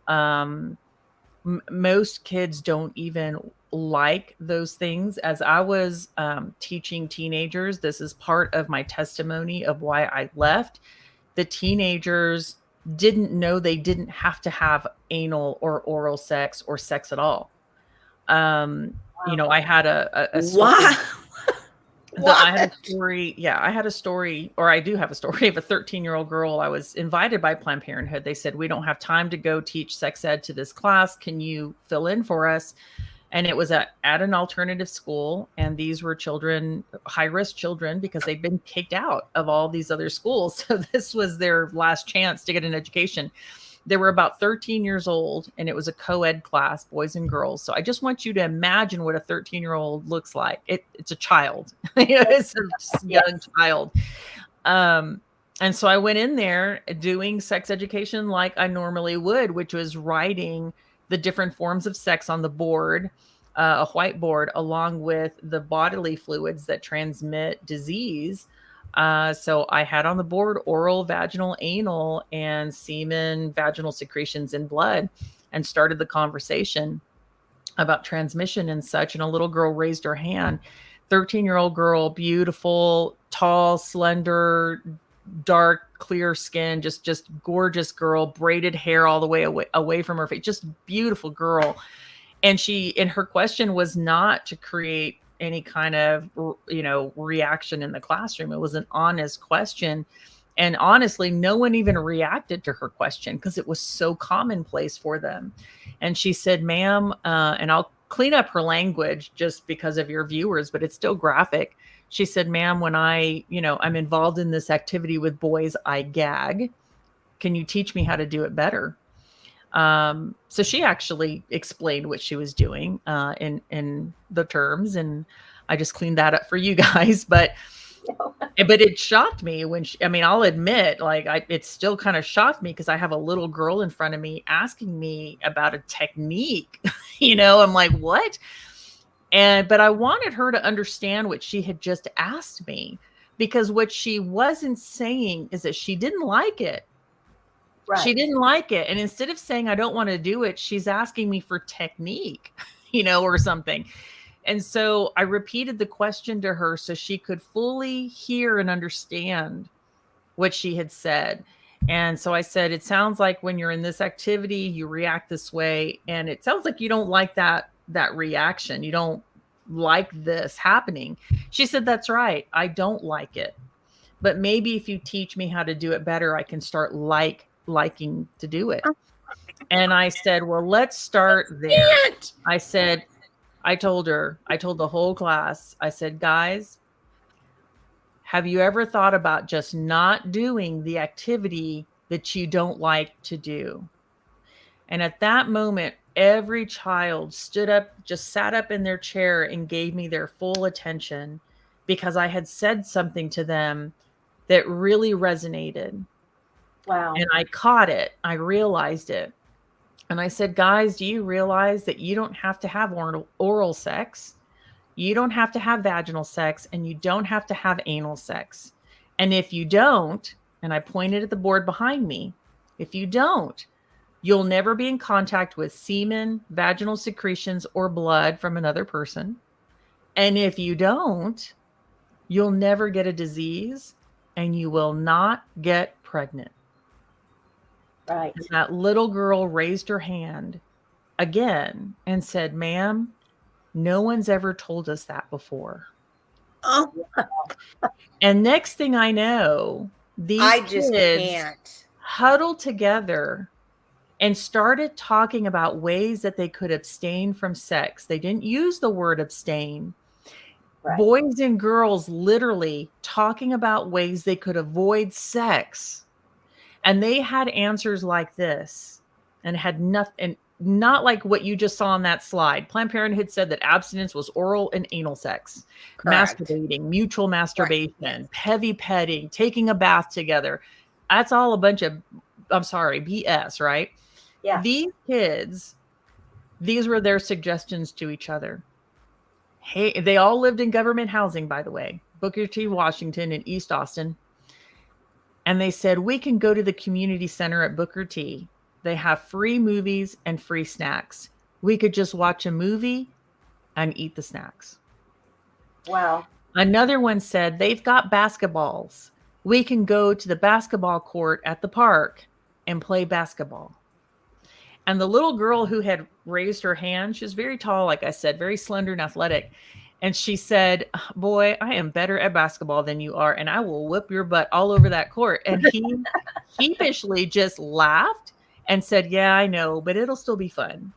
Most kids don't even like those things. As I was teaching teenagers, this is part of my testimony of why I left. The teenagers didn't know they didn't have to have anal or oral sex or sex at all. I had a story. I had a story. Yeah, I had a story, or I do have a story of a 13-year-old girl. I was invited by Planned Parenthood. They said, we don't have time to go teach sex ed to this class. Can you fill in for us? And it was at an alternative school. And these were children, high-risk children, because they'd been kicked out of all these other schools. So this was their last chance to get an education. They were about 13 years old, and it was a co-ed class, boys and girls. So I just want you to imagine what a 13-year-old looks like. It's a child. It's a young child. And so I went in there doing sex education like I normally would, which was writing the different forms of sex on the board, a whiteboard, along with the bodily fluids that transmit disease. So I had on the board oral, vaginal, anal, and semen, vaginal secretions in blood, and started the conversation about transmission and such. And a little girl raised her hand. 13-year-old girl, beautiful, tall, slender, dark, clear skin, just gorgeous girl, braided hair all the way away from her face, just beautiful girl. And her question was not to create any kind of, reaction in the classroom. It was an honest question. And honestly, no one even reacted to her question because it was so commonplace for them. And she said, ma'am, and I'll clean up her language just because of your viewers, but it's still graphic. She said, ma'am, when I'm involved in this activity with boys, I gag. Can you teach me how to do it better? So she actually explained what she was doing in the terms, and I just cleaned that up for you guys. But it shocked me when I'll admit, it still kind of shocked me because I have a little girl in front of me asking me about a technique. I'm like, what? But I wanted her to understand what she had just asked me, because what she wasn't saying is that she didn't like it. Right. She didn't like it. And instead of saying, I don't want to do it, she's asking me for technique, or something. And so I repeated the question to her so she could fully hear and understand what she had said. And so I said, it sounds like when you're in this activity, you react this way. And it sounds like you don't like that reaction. You don't like this happening. She said, that's right. I don't like it. But maybe if you teach me how to do it better, I can start liking to do it. And I said, well, let's start there. I told the whole class, I said, guys, have you ever thought about just not doing the activity that you don't like to do? And at that moment, every child stood up, just sat up in their chair and gave me their full attention, because I had said something to them that really resonated. Wow. And I caught it. I realized it. And I said, guys, do you realize that you don't have to have oral sex? You don't have to have vaginal sex, and you don't have to have anal sex. And if you don't, and I pointed at the board behind me, if you don't, you'll never be in contact with semen, vaginal secretions, or blood from another person. And if you don't, you'll never get a disease, and you will not get pregnant. Right. And that little girl raised her hand again and said, "Ma'am, no one's ever told us that before." Oh, And next thing I know, these I just kids can't. huddled together and started talking about ways that they could abstain from sex. They didn't use the word abstain. Right. Boys and girls literally talking about ways they could avoid sex. And they had answers like this, and had nothing, not like what you just saw on that slide. Planned Parenthood said that abstinence was oral and anal sex, Correct. masturbating, mutual masturbation, Yes. heavy petting, taking a bath together. That's all a bunch of, I'm sorry, BS, right? Yeah. These kids, these were their suggestions to each other. Hey, they all lived in government housing, by the way, Booker T. Washington and East Austin. And they said, we can go to the community center at Booker T. They have free movies and free snacks. We could just watch a movie and eat the snacks. Wow. Another one said, they've got basketballs. We can go to the basketball court at the park and play basketball. And the little girl who had raised her hand, she was very tall, like I said, very slender and athletic. And she said, boy, I am better at basketball than you are, and I will whip your butt all over that court. And he sheepishly just laughed and said, yeah, I know, but it'll still be fun.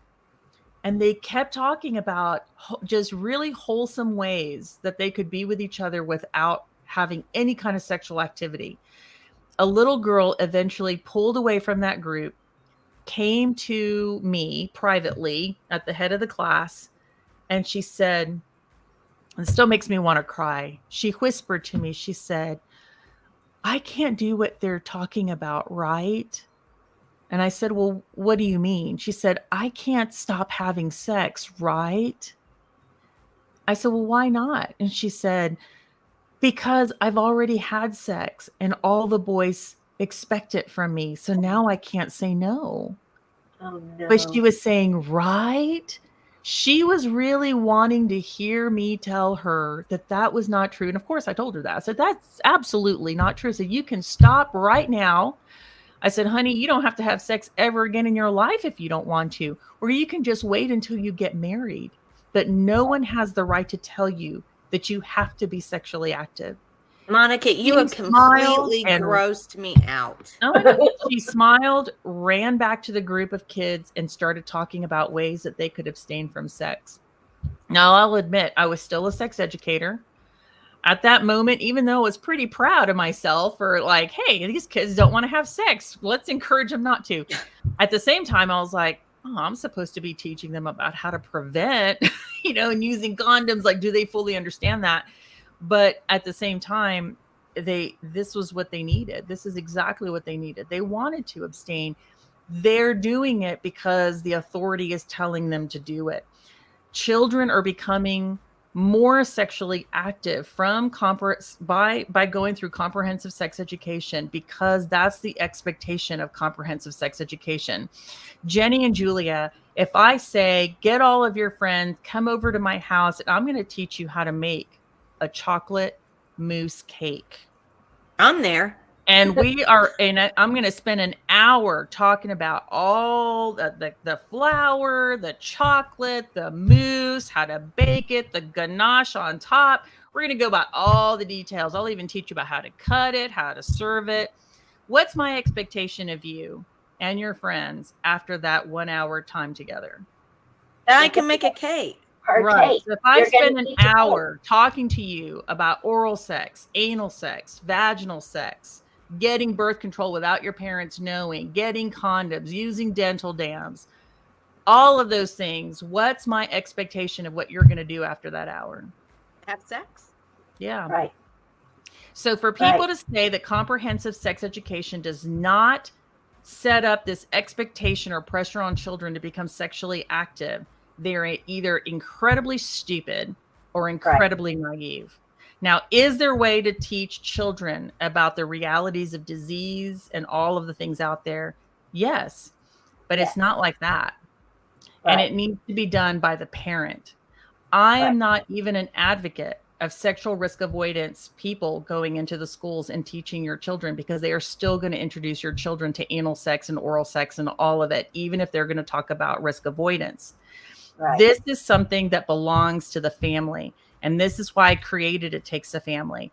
And they kept talking about just really wholesome ways that they could be with each other without having any kind of sexual activity. A little girl eventually pulled away from that group, came to me privately at the head of the class, and she said, it still makes me want to cry. She whispered to me, she said, I can't do what they're talking about, right? And I said, well, what do you mean? She said, I can't stop having sex, right? I said, well, why not? And she said, because I've already had sex and all the boys expect it from me. So now I can't say no. Oh, no. But she was saying, right? She was really wanting to hear me tell her that that was not true. And of course I told her that. I said, that's absolutely not true. I said, you can stop right now. I said, honey, you don't have to have sex ever again in your life if you don't want to, or you can just wait until you get married. But no one has the right to tell you that you have to be sexually active. Monica, you have completely grossed me out. Oh, she smiled, ran back to the group of kids, and started talking about ways that they could abstain from sex. Now, I'll admit, I was still a sex educator. At that moment, even though I was pretty proud of myself for like, hey, these kids don't want to have sex. Let's encourage them not to. At the same time, I was like, oh, I'm supposed to be teaching them about how to prevent, and using condoms. Like, do they fully understand that? But at the same time, this was what they needed. This is exactly what they needed. They wanted to abstain. They're doing it because the authority is telling them to do it. Children are becoming more sexually active by going through comprehensive sex education, because that's the expectation of comprehensive sex education. Jenny and Julia, if I say, get all of your friends, come over to my house, and I'm going to teach you how to make a chocolate mousse cake. I'm there. And I'm going to spend an hour talking about all the flour, the chocolate, the mousse, how to bake it, the ganache on top. We're going to go about all the details. I'll even teach you about how to cut it, how to serve it. What's my expectation of you and your friends after that 1 hour time together? I can make a cake. Right. So if I spend an hour talking to you about oral sex, anal sex, vaginal sex, getting birth control without your parents knowing, getting condoms, using dental dams, all of those things, what's my expectation of what you're going to do after that hour? Have sex. Yeah. Right. So for people to say that comprehensive sex education does not set up this expectation or pressure on children to become sexually active, they're either incredibly stupid or incredibly naive. Now, is there a way to teach children about the realities of disease and all of the things out there? Yes, but it's not like that. And it needs to be done by the parent. I am not even an advocate of sexual risk avoidance people going into the schools and teaching your children, because they are still going to introduce your children to anal sex and oral sex and all of it, even if they're going to talk about risk avoidance. This is something that belongs to the family. And this is why I created It Takes a Family.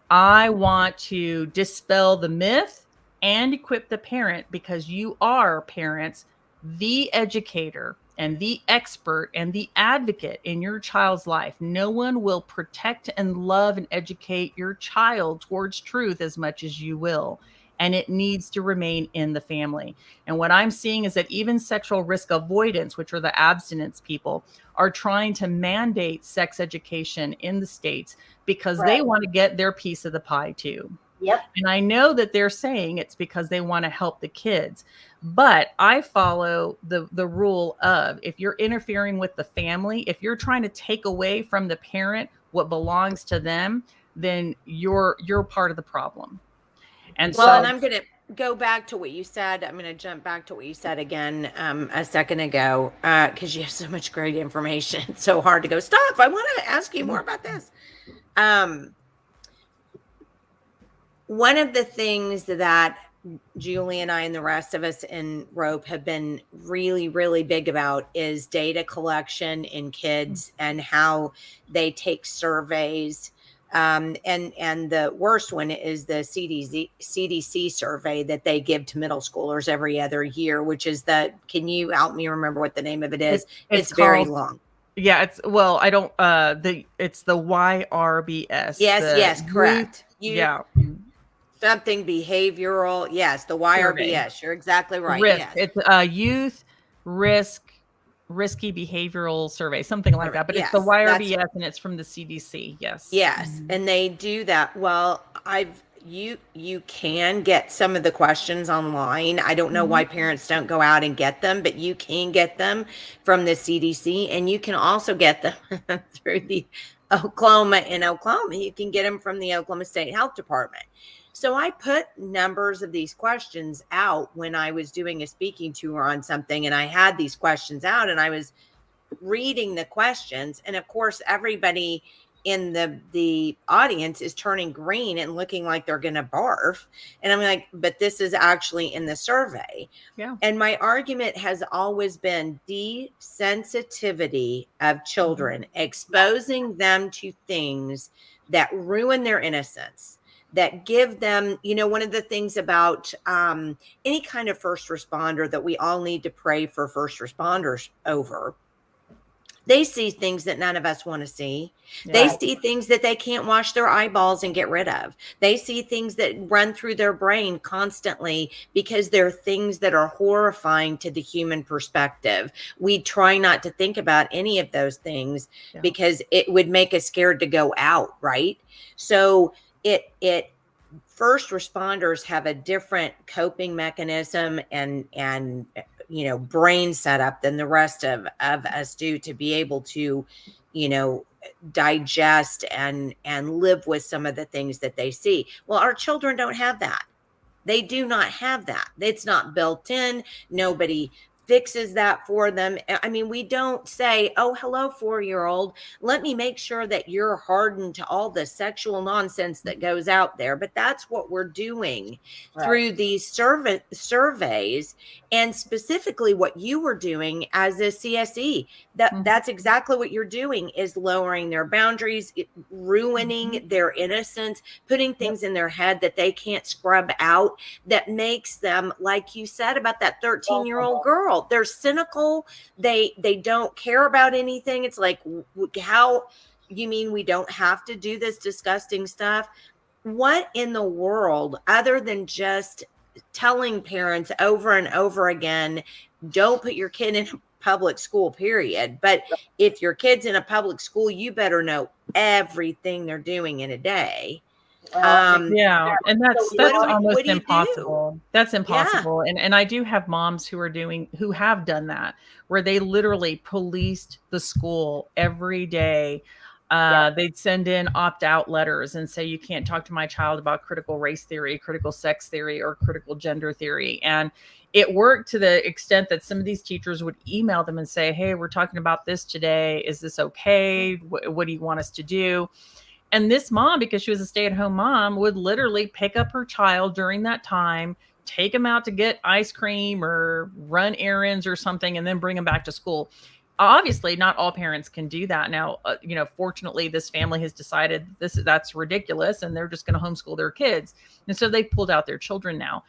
I want to dispel the myth and equip the parent, because you are, parents, the educator and the expert and the advocate in your child's life. No one will protect and love and educate your child towards truth as much as you will. And it needs to remain in the family. And what I'm seeing is that even sexual risk avoidance, which are the abstinence people, are trying to mandate sex education in the states because they want to get their piece of the pie too. Yep. And I know that they're saying it's because they want to help the kids. But I follow the rule of, if you're interfering with the family, if you're trying to take away from the parent what belongs to them, then you're part of the problem. And and I'm going to go back to what you said. I'm going to jump back to what you said again a second ago, because you have so much great information. It's so hard to go, stop, I want to ask you more about this. One of the things that Julie and I and the rest of us in ROPE have been really, really big about is data collection in kids and how they take surveys. And the worst one is the CDC survey that they give to middle schoolers every other year, which is can you help me remember what the name of it is? It's very long. Yeah, it's it's the YRBS. Yes, correct. Something behavioral. Yes, the YRBS. Survey. You're exactly right. Risk. Yes. It's Youth Risky Behavioral Survey, something like that. But it's the YRBS, and it's from the CDC. Yes. Yes, and they do that. Well, you can get some of the questions online. I don't know why parents don't go out and get them, but you can get them from the CDC, and you can also get them through the Oklahoma. You can get them from the Oklahoma State Health Department. So I put numbers of these questions out when I was doing a speaking tour on something, and I had these questions out, and I was reading the questions, and of course everybody in the audience is turning green and looking like they're gonna barf, and I'm like, but this is actually in the survey. And my argument has always been desensitivity of children, exposing them to things that ruin their innocence, that give them, one of the things about any kind of first responder that we all need to pray for first responders over, they see things that none of us want to see. They see things that they can't wash their eyeballs and get rid of. They see things that run through their brain constantly because they're things that are horrifying to the human perspective. We try not to think about any of those things because it would make us scared to go out, right? So first responders have a different coping mechanism and brain setup than the rest of us do, to be able to digest and live with some of the things that they see. Well, our children don't have that. They do not have that. It's not built in. Nobody fixes that for them. I mean, we don't say, oh, hello, 4-year-old, let me make sure that you're hardened to all the sexual nonsense that goes out there. But that's what we're doing through these surveys, and specifically what you were doing as a CSE. That's exactly what you're doing, is lowering their boundaries, ruining their innocence, putting things in their head that they can't scrub out, that makes them, like you said about that 13-year-old girl, they're cynical. They don't care about anything. It's like, how you mean we don't have to do this disgusting stuff? What in the world, other than just telling parents over and over again, don't put your kid in a public school, period. But if your kid's in a public school, you better know everything they're doing in a day. And that's almost impossible. That's impossible. And I do have moms who have done that, where they literally policed the school every day, They'd send in opt-out letters and say, you can't talk to my child about critical race theory, critical sex theory, or critical gender theory. And it worked to the extent that some of these teachers would email them and say, hey, we're talking about this today. Is this okay? What do you want us to do? And this mom, because she was a stay-at-home mom, would literally pick up her child during that time, take him out to get ice cream or run errands or something, and then bring him back to school. Obviously, not all parents can do that. Now, fortunately, this family has decided that's ridiculous, and they're just going to homeschool their kids. And so they pulled out their children now.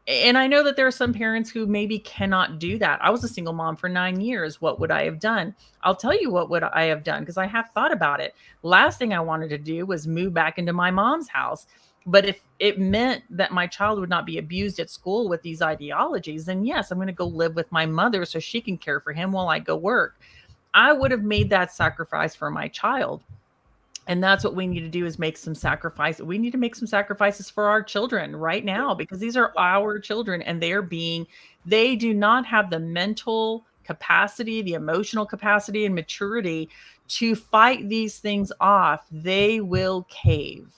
And I know that there are some parents who maybe cannot do that. I was a single mom for 9 years. What would I have done? I'll tell you what would I have done, because I have thought about it. Last thing I wanted to do was move back into my mom's house. But if it meant that my child would not be abused at school with these ideologies, then yes, I'm going to go live with my mother so she can care for him while I go work. I would have made that sacrifice for my child. And that's what we need to do, is make some sacrifices. We need to make some sacrifices for our children right now, because these are our children, and they do not have the mental capacity, the emotional capacity and maturity to fight these things off. They will cave.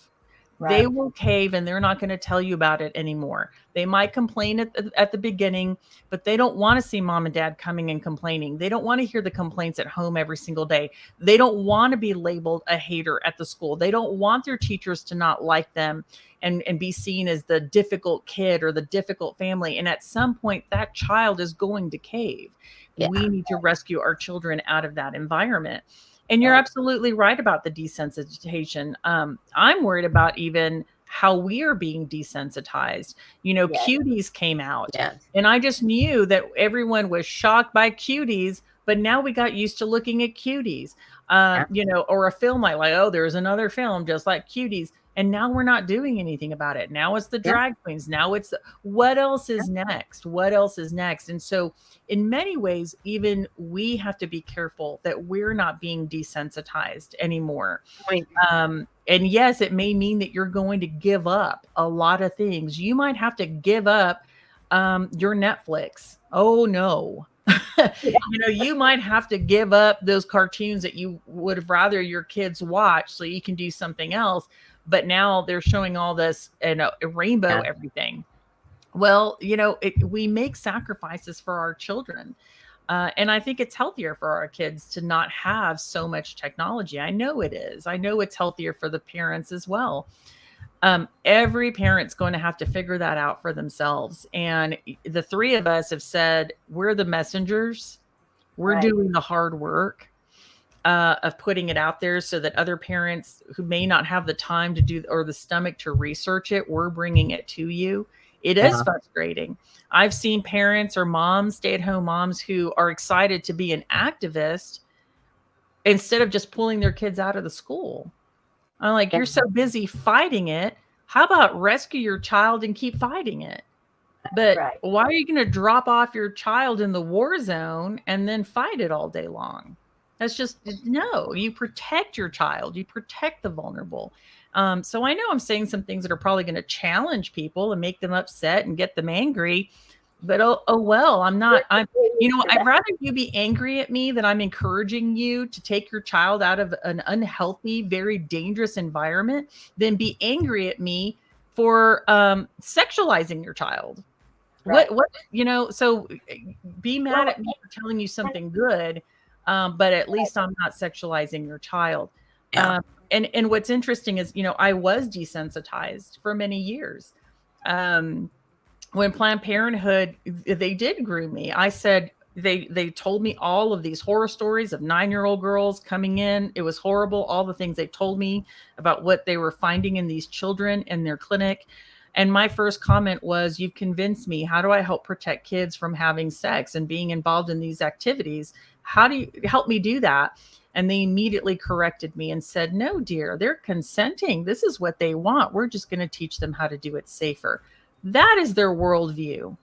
Right. They will cave, and they're not going to tell you about it anymore. They might complain at the beginning, but they don't want to see mom and dad coming and complaining. They don't want to hear the complaints at home every single day. They don't want to be labeled a hater at the school. They don't want their teachers to not like them and be seen as the difficult kid or the difficult family. And at some point, that child is going to cave. Yeah. We need to rescue our children out of that environment. And you're absolutely right about the desensitization. I'm worried about even how we are being desensitized. Cuties came out, and I just knew that everyone was shocked by cuties, but now we got used to looking at cuties, or a film like, oh, there's another film just like Cuties. And now we're not doing anything about it. Now it's the drag queens. Now it's what else is next? What else is next? And so in many ways, even we have to be careful that we're not being desensitized anymore. And yes, it may mean that you're going to give up a lot of things. You might have to give up your Netflix. Oh, no. You might have to give up those cartoons that you would have rather your kids watch so you can do something else. But now they're showing all this and a rainbow everything. Well, we make sacrifices for our children. And I think it's healthier for our kids to not have so much technology. I know it is. I know it's healthier for the parents as well. Every parent's going to have to figure that out for themselves. And the three of us have said, we're the messengers. We're doing the hard work of putting it out there so that other parents who may not have the time to do or the stomach to research it, we're bringing it to you. It is frustrating. I've seen parents or moms, stay-at-home moms, who are excited to be an activist instead of just pulling their kids out of the school. I'm like, you're so busy fighting it. How about rescue your child and keep fighting it? But why are you going to drop off your child in the war zone and then fight it all day long? That's just, no, you protect your child. You protect the vulnerable. So I know I'm saying some things that are probably going to challenge people and make them upset and get them angry. But well, I'd rather you be angry at me that I'm encouraging you to take your child out of an unhealthy, very dangerous environment than be angry at me for sexualizing your child. What, so be mad at me for telling you something good. But at least I'm not sexualizing your child. And what's interesting is, I was desensitized for many years. When Planned Parenthood, they did groom me. I said, they told me all of these horror stories of 9-year-old girls coming in. It was horrible. All the things they told me about what they were finding in these children in their clinic. And my first comment was, you've convinced me. How do I help protect kids from having sex and being involved in these activities? How do you help me do that? And they immediately corrected me and said, no, dear, they're consenting. This is what they want. We're just going to teach them how to do it safer. That is their worldview.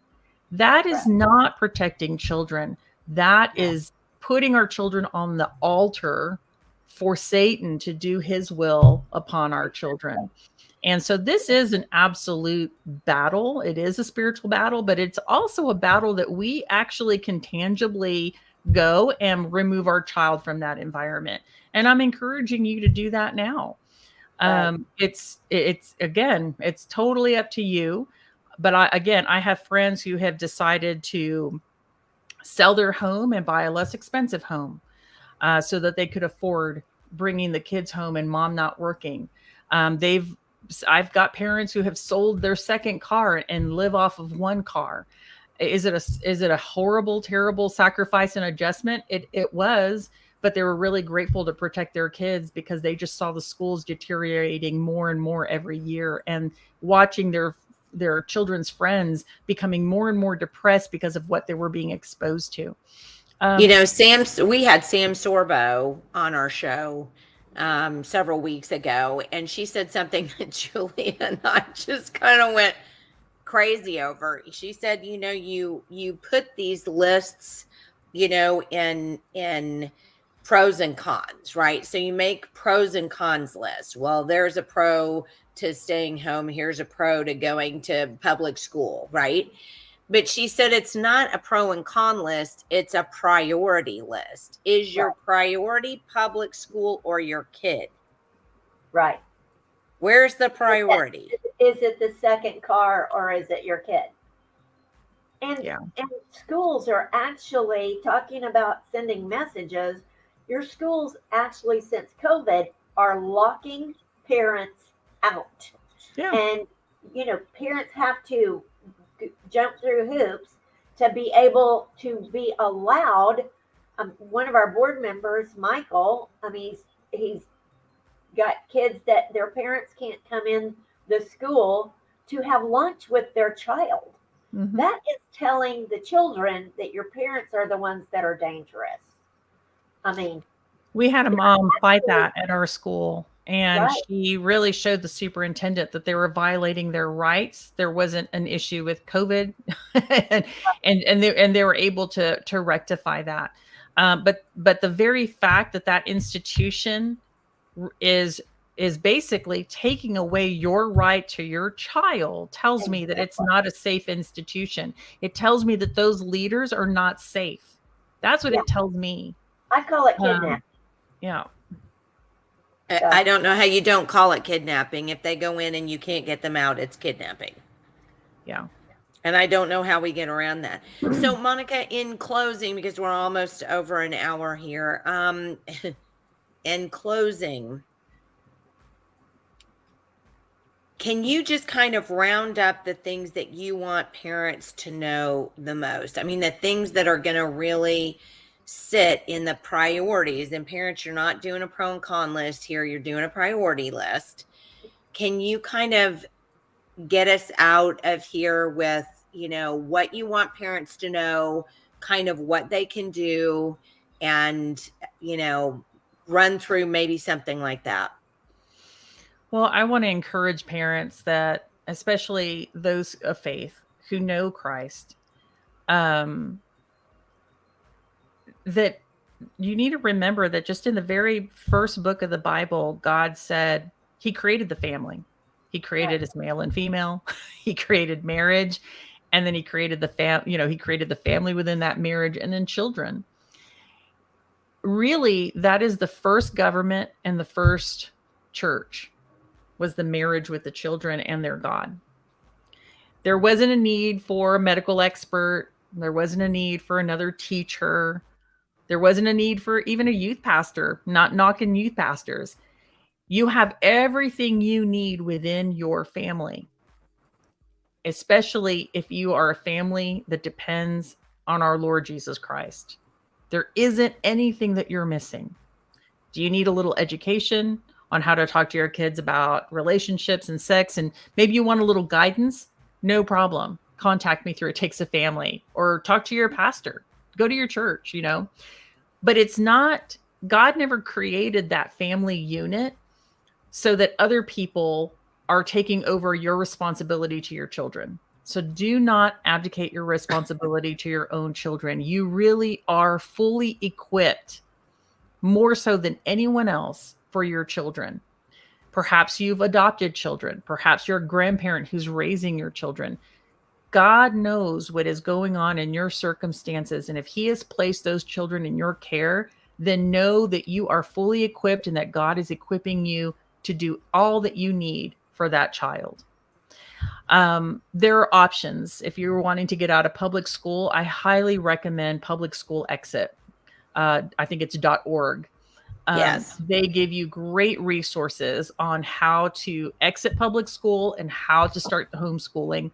That is not protecting children. That is putting our children on the altar for Satan to do his will upon our children. And so this is an absolute battle. It is a spiritual battle, but it's also a battle that we actually can tangibly go and remove our child from that environment. And I'm encouraging you to do that now. Right. It's again, it's totally up to you. But I have friends who have decided to sell their home and buy a less expensive home, so that they could afford bringing the kids home and mom not working. Um, they've I've got parents who have sold their second car and live off of one car. Is it a horrible, terrible sacrifice and adjustment? It was, but they were really grateful to protect their kids because they just saw the schools deteriorating more and more every year, and watching their children's friends becoming more and more depressed because of what they were being exposed to. You Um, know, we had Sam Sorbo on our show several weeks ago, and she said something that Julia and I just kind of went crazy over. She said, you know, you put these lists, you know, in pros and cons, right? So you make pros and cons lists. Well, there's a pro to staying home, here's a pro to going to public school, right? But she said it's not a pro and con list, it's a priority list. Is your priority public school or your kid? Right. Where's the priority? Is it the second car or is it your kid? Yeah. And schools are actually talking about sending messages. Your schools actually, since COVID, are locking parents out. Yeah. And, you know, parents have to jump through hoops to be able to be allowed. One of our board members, Michael, I mean, he's got kids that their parents can't come in the school to have lunch with their child. Mhm. That is telling the children that your parents are the ones that are dangerous. I mean, We had a mom fight that at our school, and right, she really showed the superintendent that they were violating their rights. There wasn't an issue with COVID, and they were able to rectify that. But the very fact that that institution is basically taking away your right to your child tells me that it's not a safe institution. It tells me that those leaders are not safe. That's what yeah, it tells me. I call it Um, kidnapping. yeah. I don't know how you don't call it kidnapping. If they go in and you can't get them out, it's kidnapping. Yeah. And I don't know how we get around that. So, Monica, in closing, because we're almost over an hour here, in closing, can you just kind of round up the things that you want parents to know the most? I mean, the things that are going to really sit in the priorities. And parents, you're not doing a pro and con list here, you're doing a priority list. Can you kind of get us out of here with, you know, what you want parents to know, kind of what they can do, and, you know, run through maybe something like that? Well, I want to encourage parents that, especially those of faith who know Christ, um, that you need to remember that just in the very first book of the Bible, God said He created the family. He created as male and female. He created marriage, and then He created He created the family within that marriage, and then children. Really, that is the first government and the first church, was the marriage with the children and their God. There wasn't a need for a medical expert. There wasn't a need for another teacher. There wasn't a need for even a youth pastor, not knocking youth pastors. You have everything you need within your family, especially if you are a family that depends on our Lord Jesus Christ. There isn't anything that you're missing. Do you need a little education on how to talk to your kids about relationships and sex? And maybe you want a little guidance? No problem. Contact me through It Takes a Family, or talk to your pastor. Go to your church, you know. But it's not, God never created that family unit so that other people are taking over your responsibility to your children. So do not abdicate your responsibility to your own children. You really are fully equipped, more so than anyone else, for your children. Perhaps you've adopted children. Perhaps you're a grandparent who's raising your children. God knows what is going on in your circumstances, and if he has placed those children in your care, then know that you are fully equipped and that God is equipping you to do all that you need for that child. There are options. If you're wanting to get out of public school, I highly recommend Public School Exit. I think it's .org. Yes. They give you great resources on how to exit public school and how to start the homeschooling.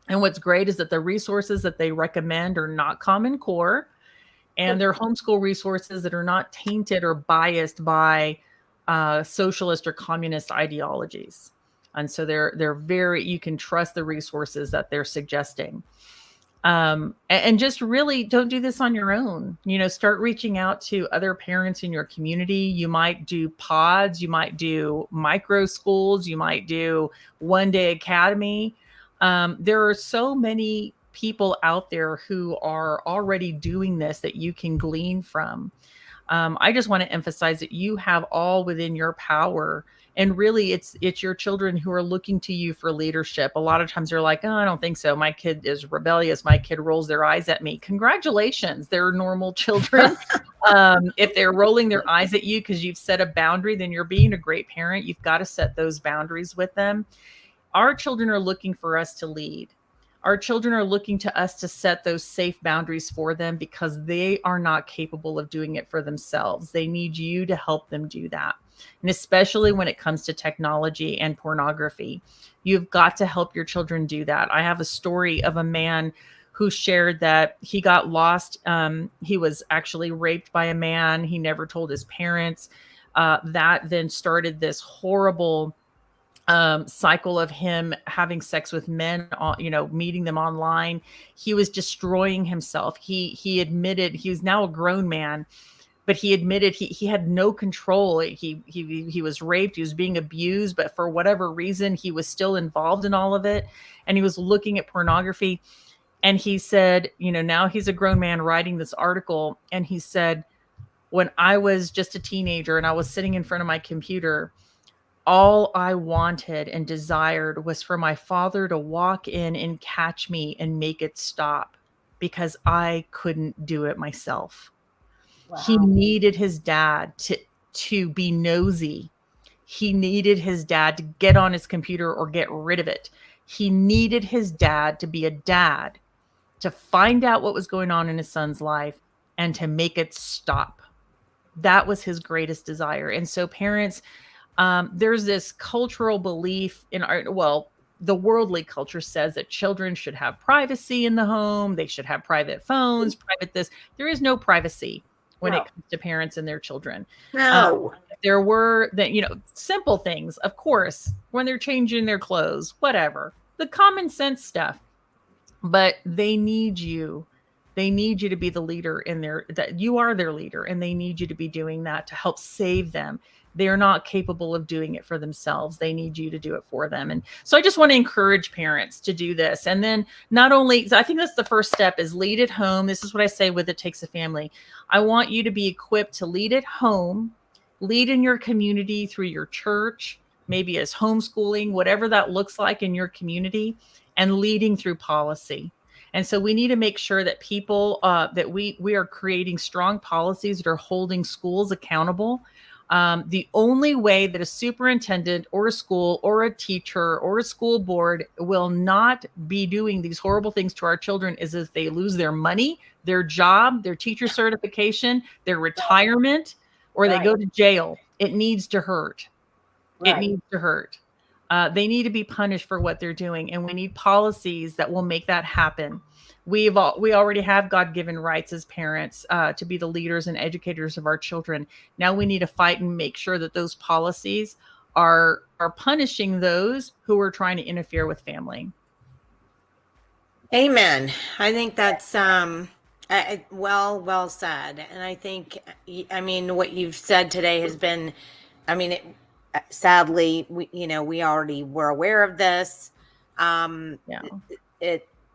And what's great is that the resources that they recommend are not Common Core, and they're homeschool resources that are not tainted or biased by socialist or communist ideologies. And so they're very, you can trust the resources that they're suggesting. And just really don't do this on your own. Start reaching out to other parents in your community. You might do pods, you might do micro schools, you might do one day academy. There are so many people out there who are already doing this that you can glean from. I just want to emphasize that you have all within your power. And really, it's your children who are looking to you for leadership. A lot of times they're like, oh, I don't think so. My kid is rebellious. My kid rolls their eyes at me. Congratulations. They're normal children. If they're rolling their eyes at you because you've set a boundary, then you're being a great parent. You've got to set those boundaries with them. Our children are looking for us to lead. Our children are looking to us to set those safe boundaries for them because they are not capable of doing it for themselves. They need you to help them do that. And especially when it comes to technology and pornography, you've got to help your children do that. I have a story of a man who shared that he got lost. He was actually raped by a man. He never told his parents. That then started this horrible cycle of him having sex with men, meeting them online. He was destroying himself. He admitted, he was now a grown man, but he admitted he had no control. He was raped, he was being abused, but for whatever reason, he was still involved in all of it. And he was looking at pornography. And he said, now he's a grown man writing this article. And he said, when I was just a teenager and I was sitting in front of my computer, all I wanted and desired was for my father to walk in and catch me and make it stop because I couldn't do it myself. Wow. He needed his dad to be nosy. He needed his dad to get on his computer or get rid of it. He needed his dad to be a dad, to find out what was going on in his son's life and to make it stop. That was his greatest desire. And so parents, there's this cultural belief in the worldly culture says that children should have privacy in the home. They should have private phones, private this. There is no privacy when it comes to parents and their children. No. There were simple things, of course, when they're changing their clothes, whatever, the common sense stuff, but they need you. They need you to be the leader that you are their leader, and they need you to be doing that to help save them. They're not capable of doing it for themselves. They need you to do it for them. And so I just want to encourage parents to do this. And then not only, I think that's the first step, is lead at home. This is what I say with It Takes a Family. I want you to be equipped to lead at home, lead in your community through your church, maybe as homeschooling, whatever that looks like in your community, and leading through policy. And so we need to make sure that people, that we are creating strong policies that are holding schools accountable. The only way that a superintendent or a school or a teacher or a school board will not be doing these horrible things to our children is if they lose their money, their job, their teacher certification, their retirement, or they go to jail. It needs to hurt. It needs to hurt. They need to be punished for what they're doing. And we need policies that will make that happen. We already have God-given rights as parents to be the leaders and educators of our children. Now we need to fight and make sure that those policies are punishing those who are trying to interfere with family. Amen. I think that's well said. And I think, what you've said today has been, sadly, we already were aware of this.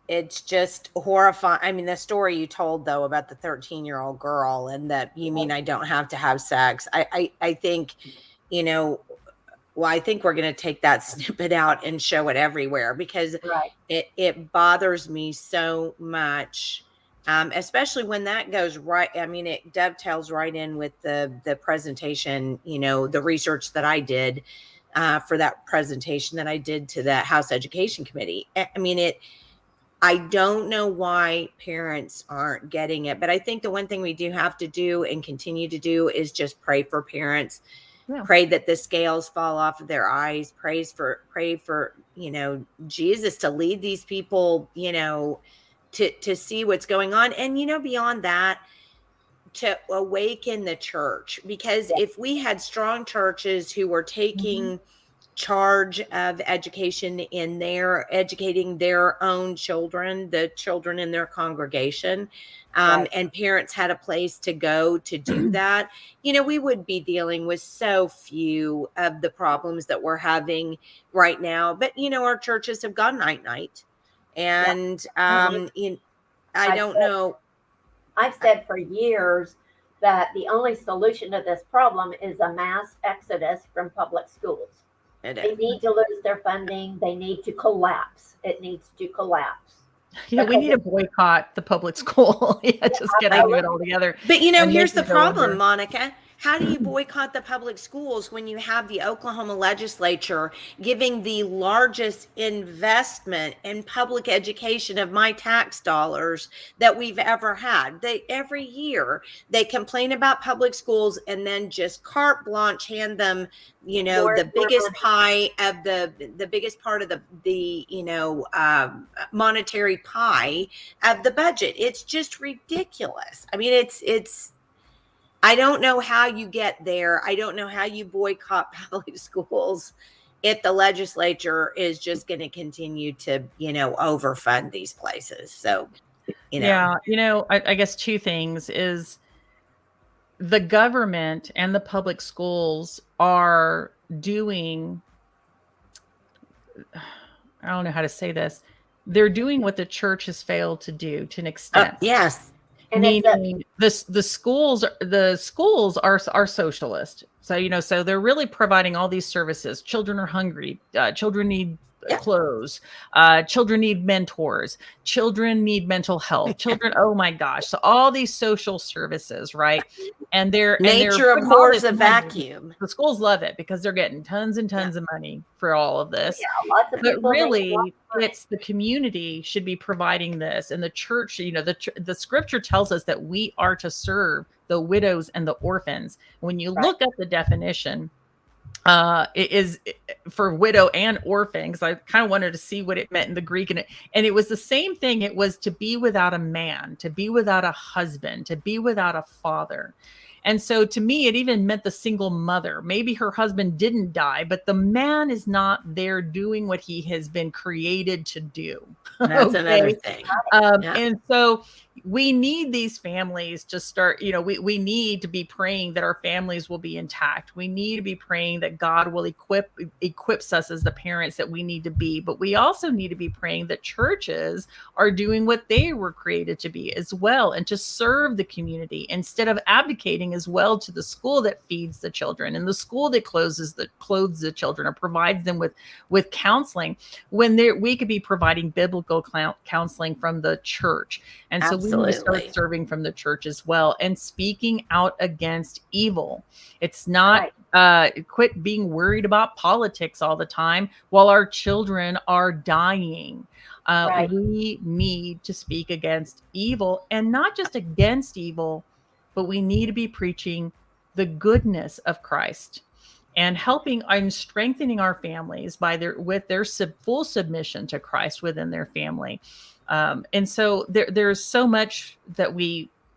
It's just horrifying. The story you told, though, about the 13-year-old girl and that I don't have to have sex. I think, well, I think we're going to take that snippet out and show it everywhere, because Right. it bothers me so much, especially when that goes right. I mean, it dovetails right in with the presentation, the research that I did for that presentation that I did to the House Education Committee. I mean, I don't know why parents aren't getting it, but I think the one thing we do have to do and continue to do is just pray for parents, Yeah. pray that the scales fall off of their eyes, pray for, Jesus to lead these people, to see what's going on. And, beyond that, to awaken the church, because Yeah. if we had strong churches who were taking Mhm. charge of education in their educating their own children, the children in their congregation, Right. and parents had a place to go to do that, we would be dealing with so few of the problems that we're having right now. But our churches have gone night night, Yeah. and And I I've don't said, know. I've said for years that the only solution to this problem is a mass exodus from public schools. They need to lose their funding. They need to collapse. It needs to collapse. Yeah, we Because need to boycott the public school. Yeah, just get out of it absolutely. altogether But and make here's the it go problem, under. Monica. How do you boycott the public schools when you have the Oklahoma legislature giving the largest investment in public education of my tax dollars that we've ever had? They every year they complain about public schools and then just carte blanche hand them, More, the more biggest money. pie of the biggest part of the monetary pie of the budget. It's just ridiculous. I mean, it's I don't know how you get there. I don't know how you boycott public schools if the legislature is just going to continue to, overfund these places. So, Yeah, I guess two things is the government and the public schools are doing, I don't know how to say this. They're doing what the church has failed to do to an extent. yes. And it's a, Meaning the schools are socialist. So they're really providing all these services. Children are hungry. Children need Yeah. clothes. Children need mentors. Children need mental health. Children, oh my gosh. So all these social services, right? And they're Nature putting all abhors this a money. vacuum. The schools love it because they're getting tons and tons of money for all of this. yeah, lots of But people make a lot really, of money. it's the community should be providing this, and the church. The scripture tells us that we are to serve the widows and the orphans. When you Right. look at the definition, it is for widow and orphan, because I kind of wanted to see what it meant in the Greek, and it was the same thing. It was to be without a man, to be without a husband, to be without a father. And so to me, it even meant the single mother. Maybe her husband didn't die, but the man is not there doing what he has been created to do. That's another Okay. thing. Yeah. And so we need these families to start, we need to be praying that our families will be intact. We need to be praying that God will equips us as the parents that we need to be. But we also need to be praying that churches are doing what they were created to be as well, and to serve the community instead of abdicating as well to the school that feeds the children and the school that clothes the children or provides them with counseling, when we could be providing biblical counseling from the church. And so we need to start Absolutely. serving from the church as well and speaking out against evil. It's not quit being worried about politics all the time while our children are dying. Right. We need to speak against evil, and not just against evil, but we need to be preaching the goodness of Christ and helping and strengthening our families with their full submission to Christ within their family. And so there's so much that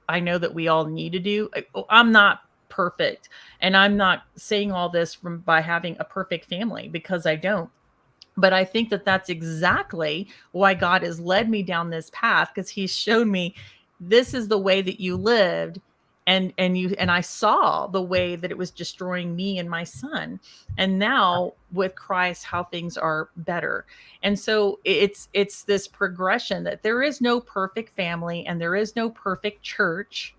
I know that we all need to do. I'm not perfect, and I'm not saying all this by having a perfect family, because I don't. But I think that that's exactly why God has led me down this path, because he's shown me this is the way that you lived. And I saw the way that it was destroying me and my son. And now with Christ, how things are better. And so it's this progression that there is no perfect family and there is no perfect church.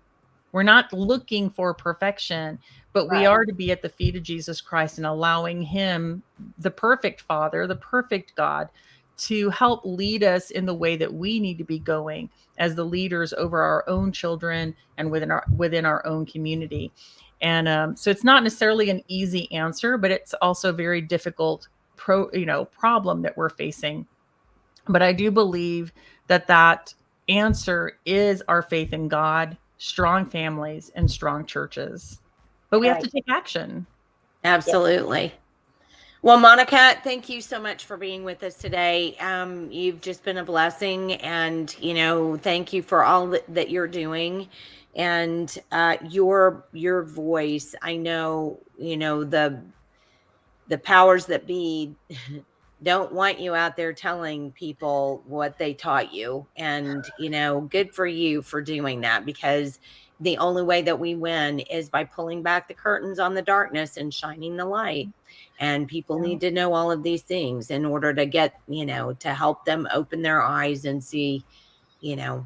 We're not looking for perfection, but we Right. are to be at the feet of Jesus Christ and allowing him, the perfect Father, the perfect God, to help lead us in the way that we need to be going as the leaders over our own children and within our own community. And so it's not necessarily an easy answer, but it's also a very difficult problem that we're facing. But I do believe that answer is our faith in God, strong families, and strong churches. But we have to Right. take action. Absolutely. Well, Monica, thank you so much for being with us today. You've just been a blessing, and thank you for all that you're doing, and your voice. I know, the powers that be don't want you out there telling people what they taught you, and good for you for doing that, because the only way that we win is by pulling back the curtains on the darkness and shining the light. And people need to know all of these things in order to get, to help them open their eyes and see,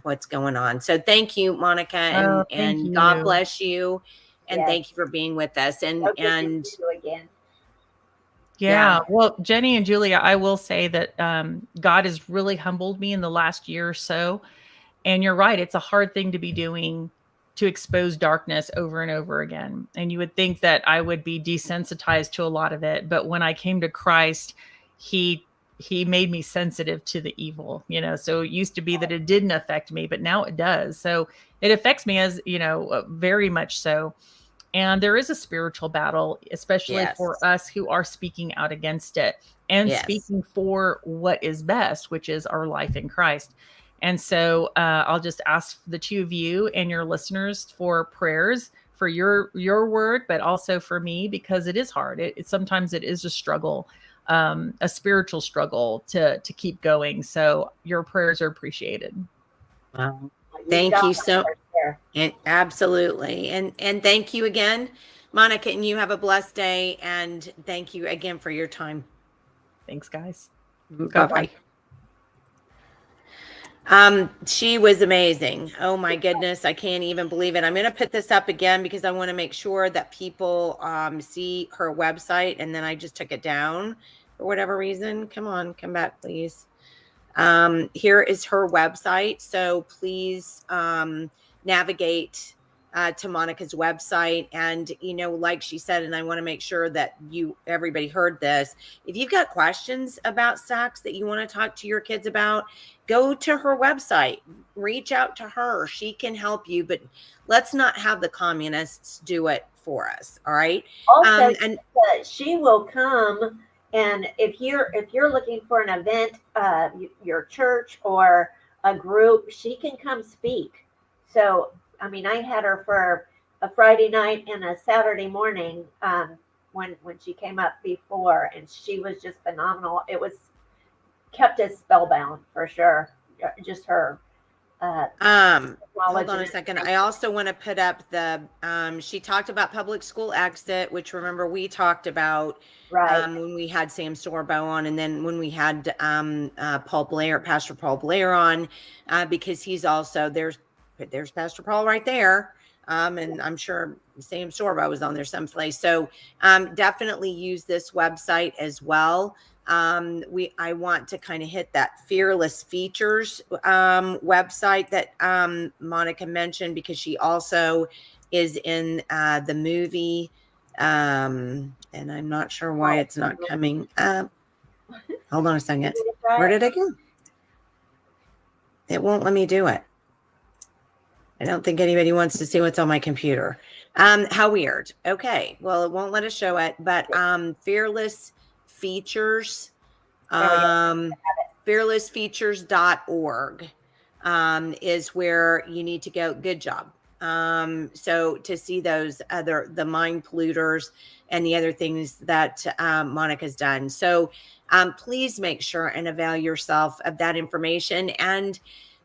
what's going on. So thank you, Monica, Oh, thank and God you. bless you. And Yes. thank you for being with us. And So good to see you again. Yeah. yeah, Well, Jenny and Julia, I will say that God has really humbled me in the last year or so. And you're right. It's a hard thing to be doing, to expose darkness over and over again. And you would think that I would be desensitized to a lot of it. But when I came to Christ, he made me sensitive to the evil, so it used to be that it didn't affect me, but now it does. So it affects me, as very much so. And there is a spiritual battle, especially yes, for us who are speaking out against it and yes. speaking for what is best, which is our life in Christ. And so I'll just ask the two of you and your listeners for prayers for your word, but also for me, because it is hard. Sometimes it is a struggle, a spiritual struggle to keep going. So your prayers are appreciated. Wow. You've Thank got you my so first there. and absolutely. And thank you again, Monica, and you have a blessed day, and thank you again for your time. Thanks, guys. Bye-bye. She was amazing. Oh my goodness, I can't even believe it. I'm going to put this up again because I want to make sure that people see her website, and then I just took it down for whatever reason. Come on, come back, please. Here is her website. So please navigate to Monica's website. And, like she said, and I want to make sure that everybody heard this. If you've got questions about sex that you want to talk to your kids about, go to her website, reach out to her. She can help you, but let's not have the communists do it for us. All right. Also, And she will come, and if you're looking for an event, your church or a group, she can come speak. So, I mean, I had her for a Friday night and a Saturday morning when she came up before, and she was just phenomenal. It was kept us spellbound for sure. Just her. Hold on a second. I also want to put up she talked about public school exit, which remember we talked about Right. when we had Sam Sorbo on, and then when we had Pastor Paul Blair on, because he's also there's Pastor Paul right there. And I'm sure Sam Sorbo was on there someplace. So definitely use this website as well. I want to kind of hit that Fearless Features website that Monica mentioned, because she also is in the movie, and I'm not sure why it's not coming up. Hold on a second. Where did it go? It won't let me do it. I don't think anybody wants to see what's on my computer. How weird. Okay. Well, it won't let us show it, but Fearless Features, fearlessfeatures.org is where you need to go. Good job. So to see the mind polluters and the other things that Monica's done. So please make sure and avail yourself of that information. And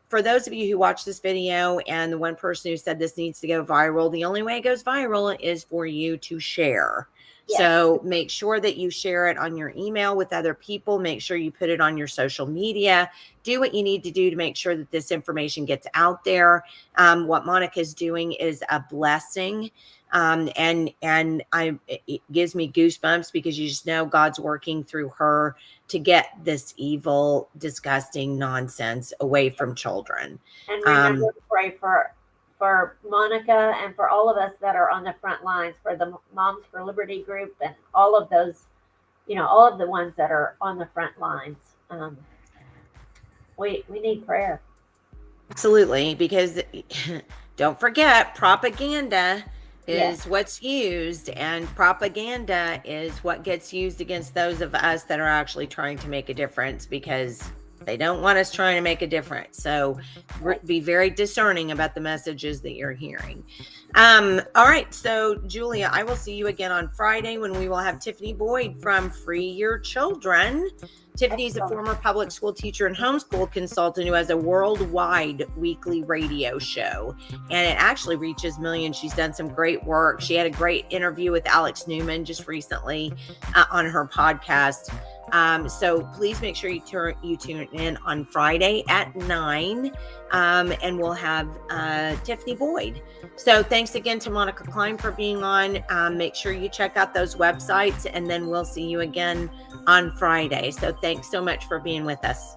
for those of you who watch this video and the one person who said this needs to go viral, the only way it goes viral is for you to share. Yes. So make sure that you share it on your email with other people. Make sure you put it on your social media. Do what you need to do to make sure that this information gets out there. What Monica's doing is a blessing. And it gives me goosebumps because you just know God's working through her to get this evil, disgusting nonsense away from children. And remember to pray for Monica and for all of us that are on the front lines, for the Moms for Liberty group and all of those, all of the ones that are on the front lines. We need prayer. Absolutely, because don't forget, propaganda is what's used, and propaganda is what gets used against those of us that are actually trying to make a difference, because they don't want us trying to make a difference. So be very discerning about the messages that you're hearing. All right. So Julia, I will see you again on Friday when we will have Tiffany Boyd from Free Your Children. Tiffany's a former public school teacher and homeschool consultant who has a worldwide weekly radio show, and it actually reaches millions. She's done some great work. She had a great interview with Alex Newman just recently on her podcast. So please make sure you tune in on Friday at 9, and we'll have Tiffany Boyd. So thanks again to Monica Cline for being on. Make sure you check out those websites, and then we'll see you again on Friday. So thanks so much for being with us.